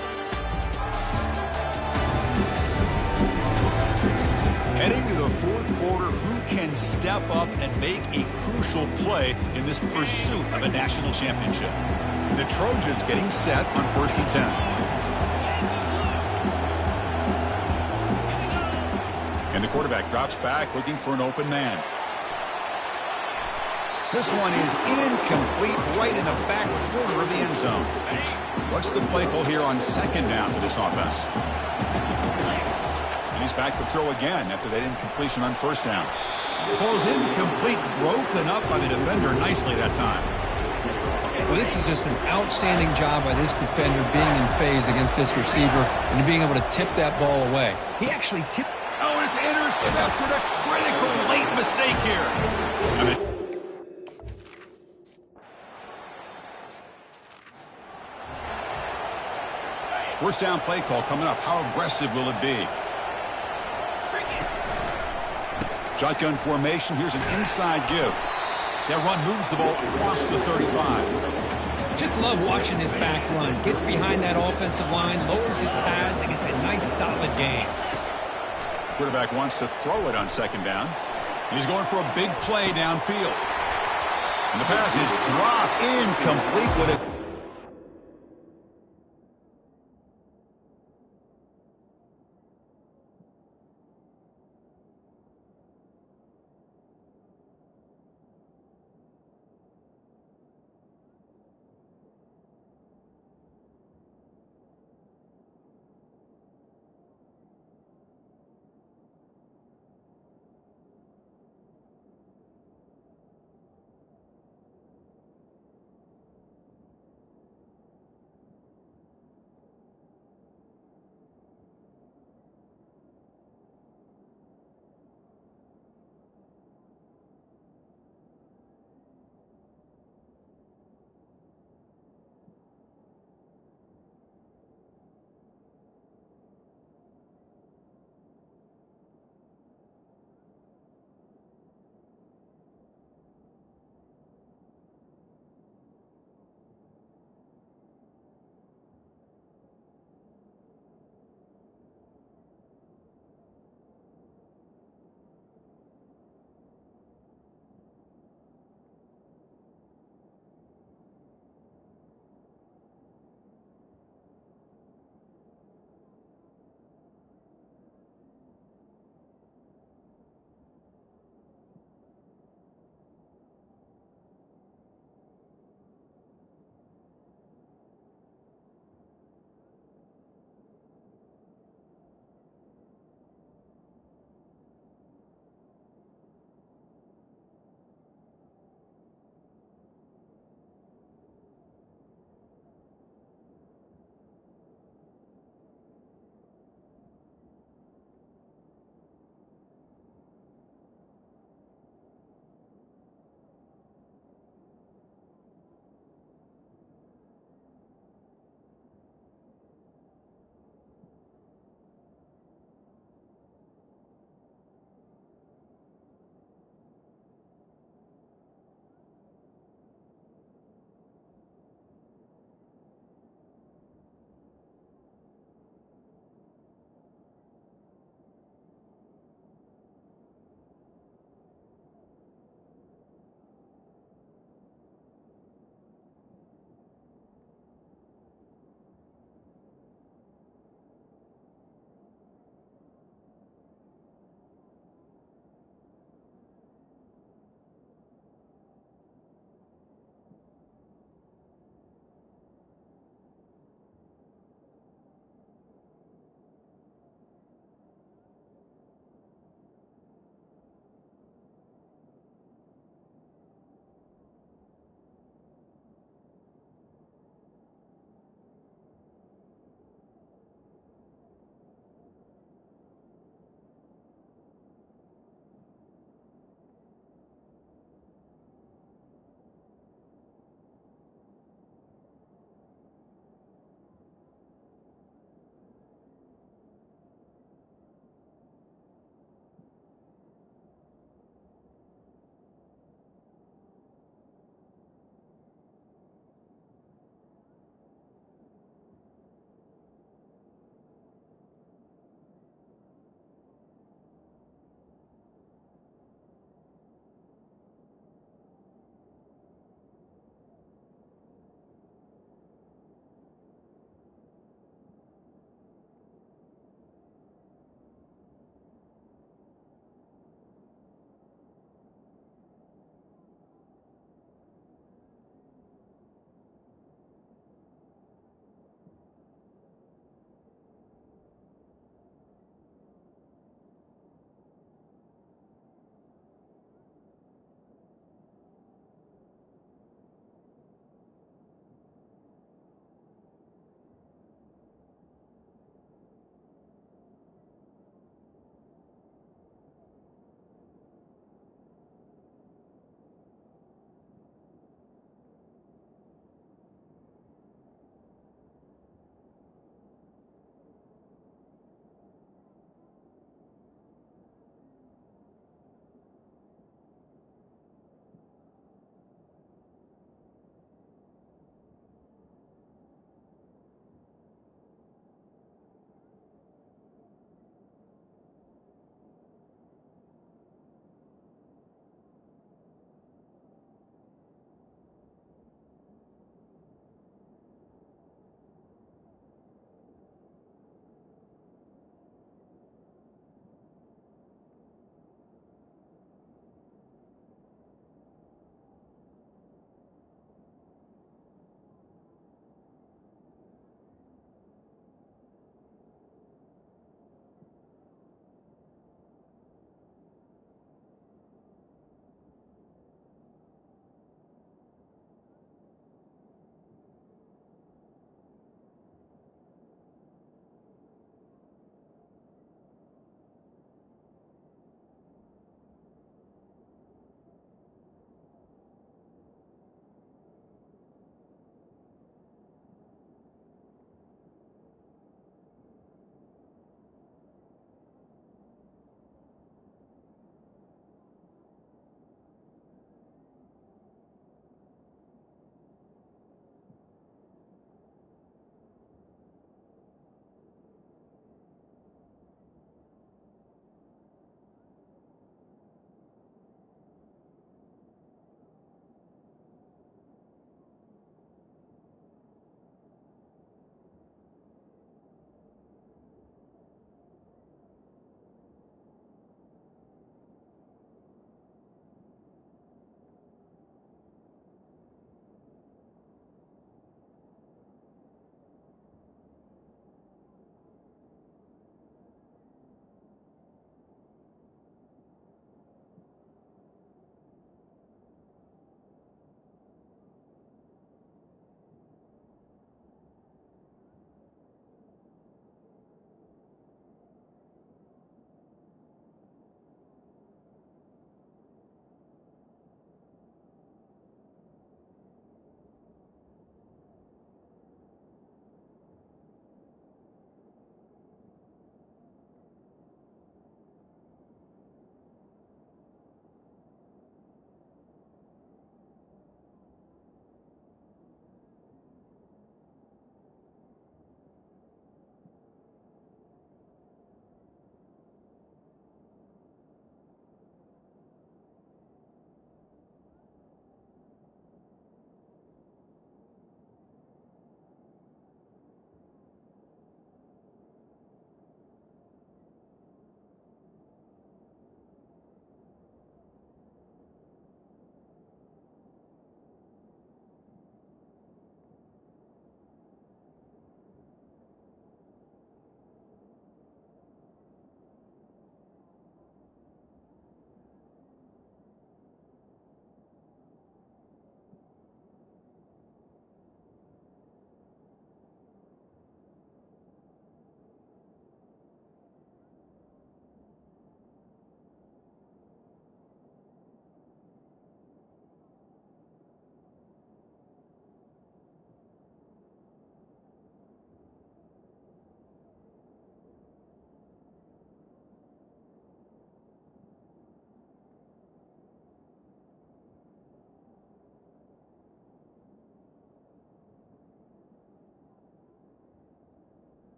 Heading to the 4th quarter, who can step up and make a crucial play in this pursuit of a national championship? The Trojans getting set on 1st and 10. And the quarterback drops back, looking for an open man. This one is incomplete, right in the back corner of the end zone. What's the play call here on 2nd down for this offense? And he's back to throw again after that incompletion on 1st down. Falls incomplete, broken up by the defender nicely that time. Well, this is just an outstanding job by this defender being in phase against this receiver and being able to tip that ball away. He actually tipped. Oh, it's intercepted. A critical late mistake here. First down play call coming up. How aggressive will it be? Shotgun formation. Here's an inside give. That run moves the ball across the 35. Just love watching this back run. Gets behind that offensive line, lowers his pads, and gets a nice solid gain. Quarterback wants to throw it on 2nd down. He's going for a big play downfield. And the pass is dropped incomplete with it.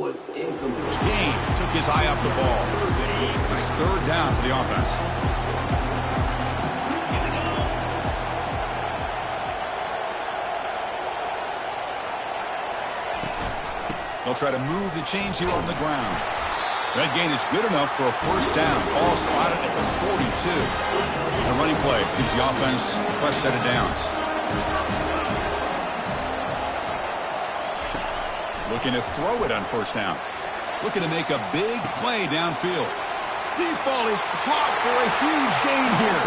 Gain took his eye off the ball. It's third down for the offense. They'll try to move the chains here on the ground. That gain is good enough for a first down. Ball spotted at the 42. The running play gives the offense a fresh set of downs. Looking to throw it on first down. Looking to make a big play downfield. Deep ball is caught for a huge gain here.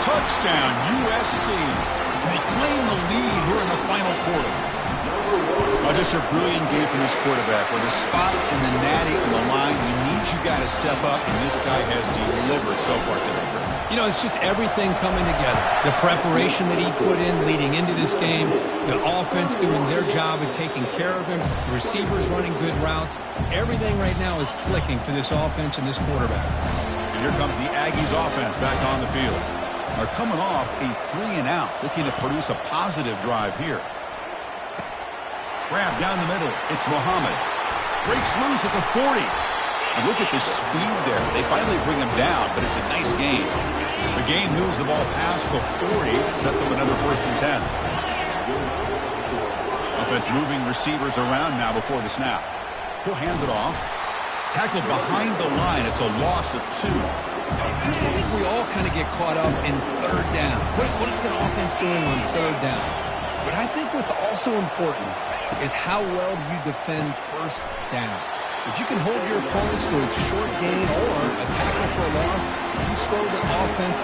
Touchdown, USC. They claim the lead here in the final quarter. Oh, just a brilliant game from this quarterback. With a spot in the natty on the line, you need you got to step up, and this guy has delivered so far today. You know, it's just everything coming together. The preparation that he put in leading into this game, the offense doing their job of taking care of him, the receivers running good routes. Everything right now is clicking for this offense and this quarterback. And here comes the Aggies offense back on the field. They're coming off a 3-and-out, looking to produce a positive drive here. Grab down the middle. It's Muhammad. Breaks loose at the 40. And look at the speed there. They finally bring him down, but it's a nice gain. The gain moves the ball past the 40. Sets up another first and 10. Offense moving receivers around now before the snap. He'll hand it off. Tackled behind the line. It's a loss of 2. Chris, I think we all kind of get caught up in third down. What is that offense doing on third down? But I think what's also important is how well you defend first down. If you can hold your opponents to a short gain or a tackle for a loss, you throw the offense.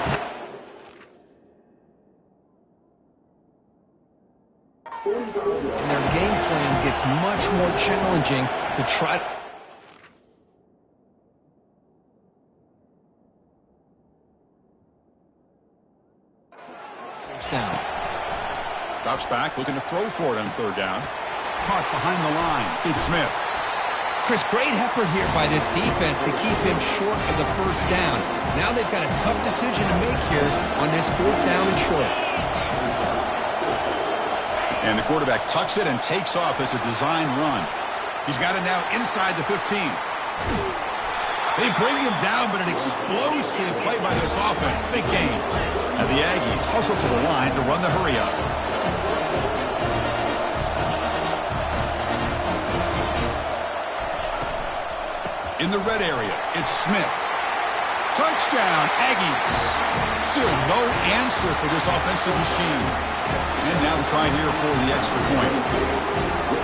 And their game plan gets much more challenging to try to... down. Drops back, looking to throw for it on third down. Caught behind the line. It's Smith. Chris, great effort here by this defense to keep him short of the first down. Now they've got a tough decision to make here on this fourth down and short. And the quarterback tucks it and takes off as a design run. He's got it now inside the 15. They bring him down, but an explosive play by this offense. Big gain. And the Aggies hustle to the line to run the hurry-up. In the red area, it's Smith. Touchdown, Aggies. Still no answer for this offensive machine. And now the try here for the extra point.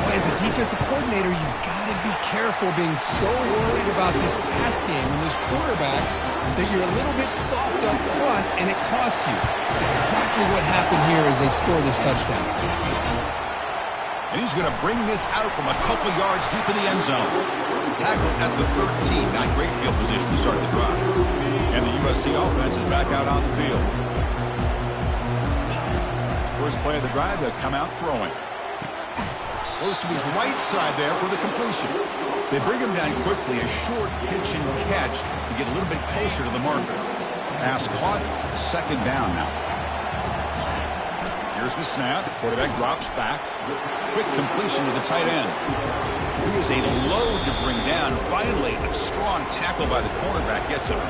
Boy, as a defensive coordinator, you've got to be careful being so worried about this pass game and this quarterback that you're a little bit soft up front and it costs you. That's exactly what happened here as they score this touchdown. And he's going to bring this out from a couple yards deep in the end zone. Tackled at the 13. Not great field position to start the drive. And the USC offense is back out on the field. First play of the drive, they'll come out throwing. Goes to his right side there for the completion. They bring him down quickly, a short pitch and catch to get a little bit closer to the marker. Pass caught, second down now. Here's the snap. Quarterback drops back. Quick completion to the tight end. He is a load to bring down. Finally, a strong tackle by the cornerback gets him.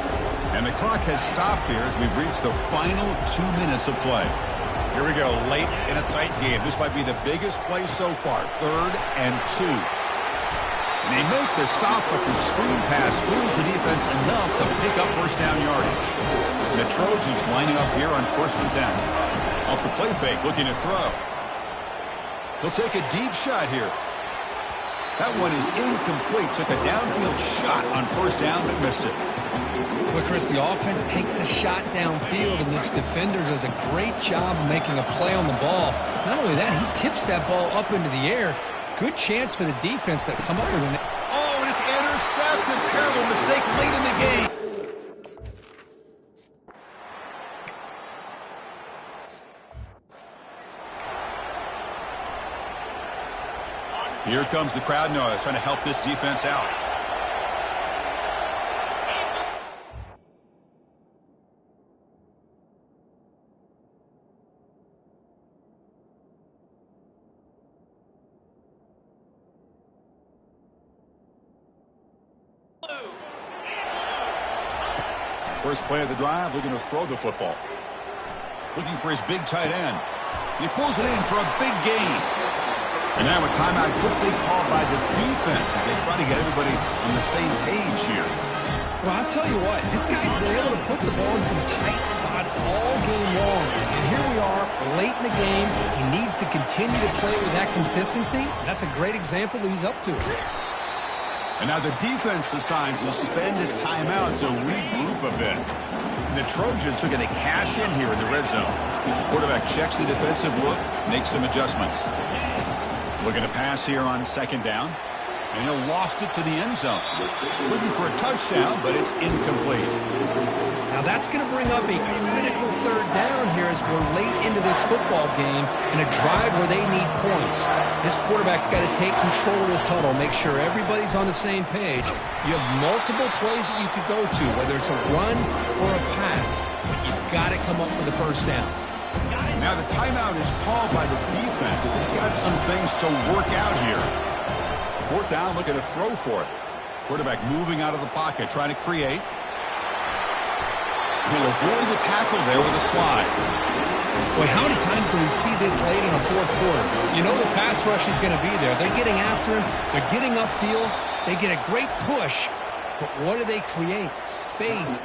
And the clock has stopped here as we've reached the final 2 minutes of play. Here we go, late in a tight game. This might be the biggest play so far. 3rd and 2. And they make the stop, but the screen pass fools the defense enough to pick up first down yardage. And the Trojans lining up here on 1st and 10. Off the play fake, looking to throw. He'll take a deep shot here. That one is incomplete. Took a downfield shot on first down, but missed it. Well, Chris, the offense takes a shot downfield, and this defender does a great job of making a play on the ball. Not only that, he tips that ball up into the air. Good chance for the defense to come up with an... Oh, and it's intercepted. Terrible mistake late in the game. Here comes the crowd noise, trying to help this defense out. First play of the drive, looking to throw the football. Looking for his big tight end. He pulls it in for a big gain. And now a timeout quickly called by the defense as they try to get everybody on the same page here. Well, I'll tell you what, this guy's been able to put the ball in some tight spots all game long. And here we are, late in the game. He needs to continue to play with that consistency. That's a great example that he's up to. And now the defense decides to spend a timeout to regroup a bit. And the Trojans are going to cash in here in the red zone. Quarterback checks the defensive look, makes some adjustments. Looking to pass here on second down. And he'll loft it to the end zone. Looking for a touchdown, but it's incomplete. Now that's going to bring up a critical third down here as we're late into this football game in a drive where they need points. This quarterback's got to take control of this huddle, make sure everybody's on the same page. You have multiple plays that you could go to, whether it's a run or a pass, but you've got to come up with a first down. Now the timeout is called by the defense. They've got some things to work out here. Fourth down, looking to throw for it. Quarterback moving out of the pocket, trying to create. He'll avoid the tackle there with a slide. Boy, how many times do we see this late in a fourth quarter? You know the pass rush is going to be there. They're getting after him. They're getting upfield. They get a great push. But what do they create? Space.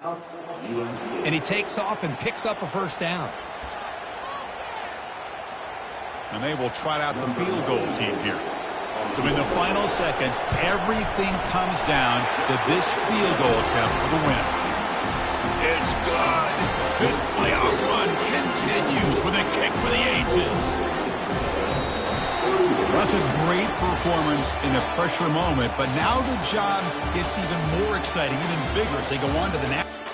And he takes off and picks up a first down. And they will trot out the field goal team here. So in the final seconds, everything comes down to this field goal attempt for the win. It's good! This playoff run continues with a kick for the ages. That's a great performance in a pressure moment, but now the job gets even more exciting, even bigger as they go on to the next.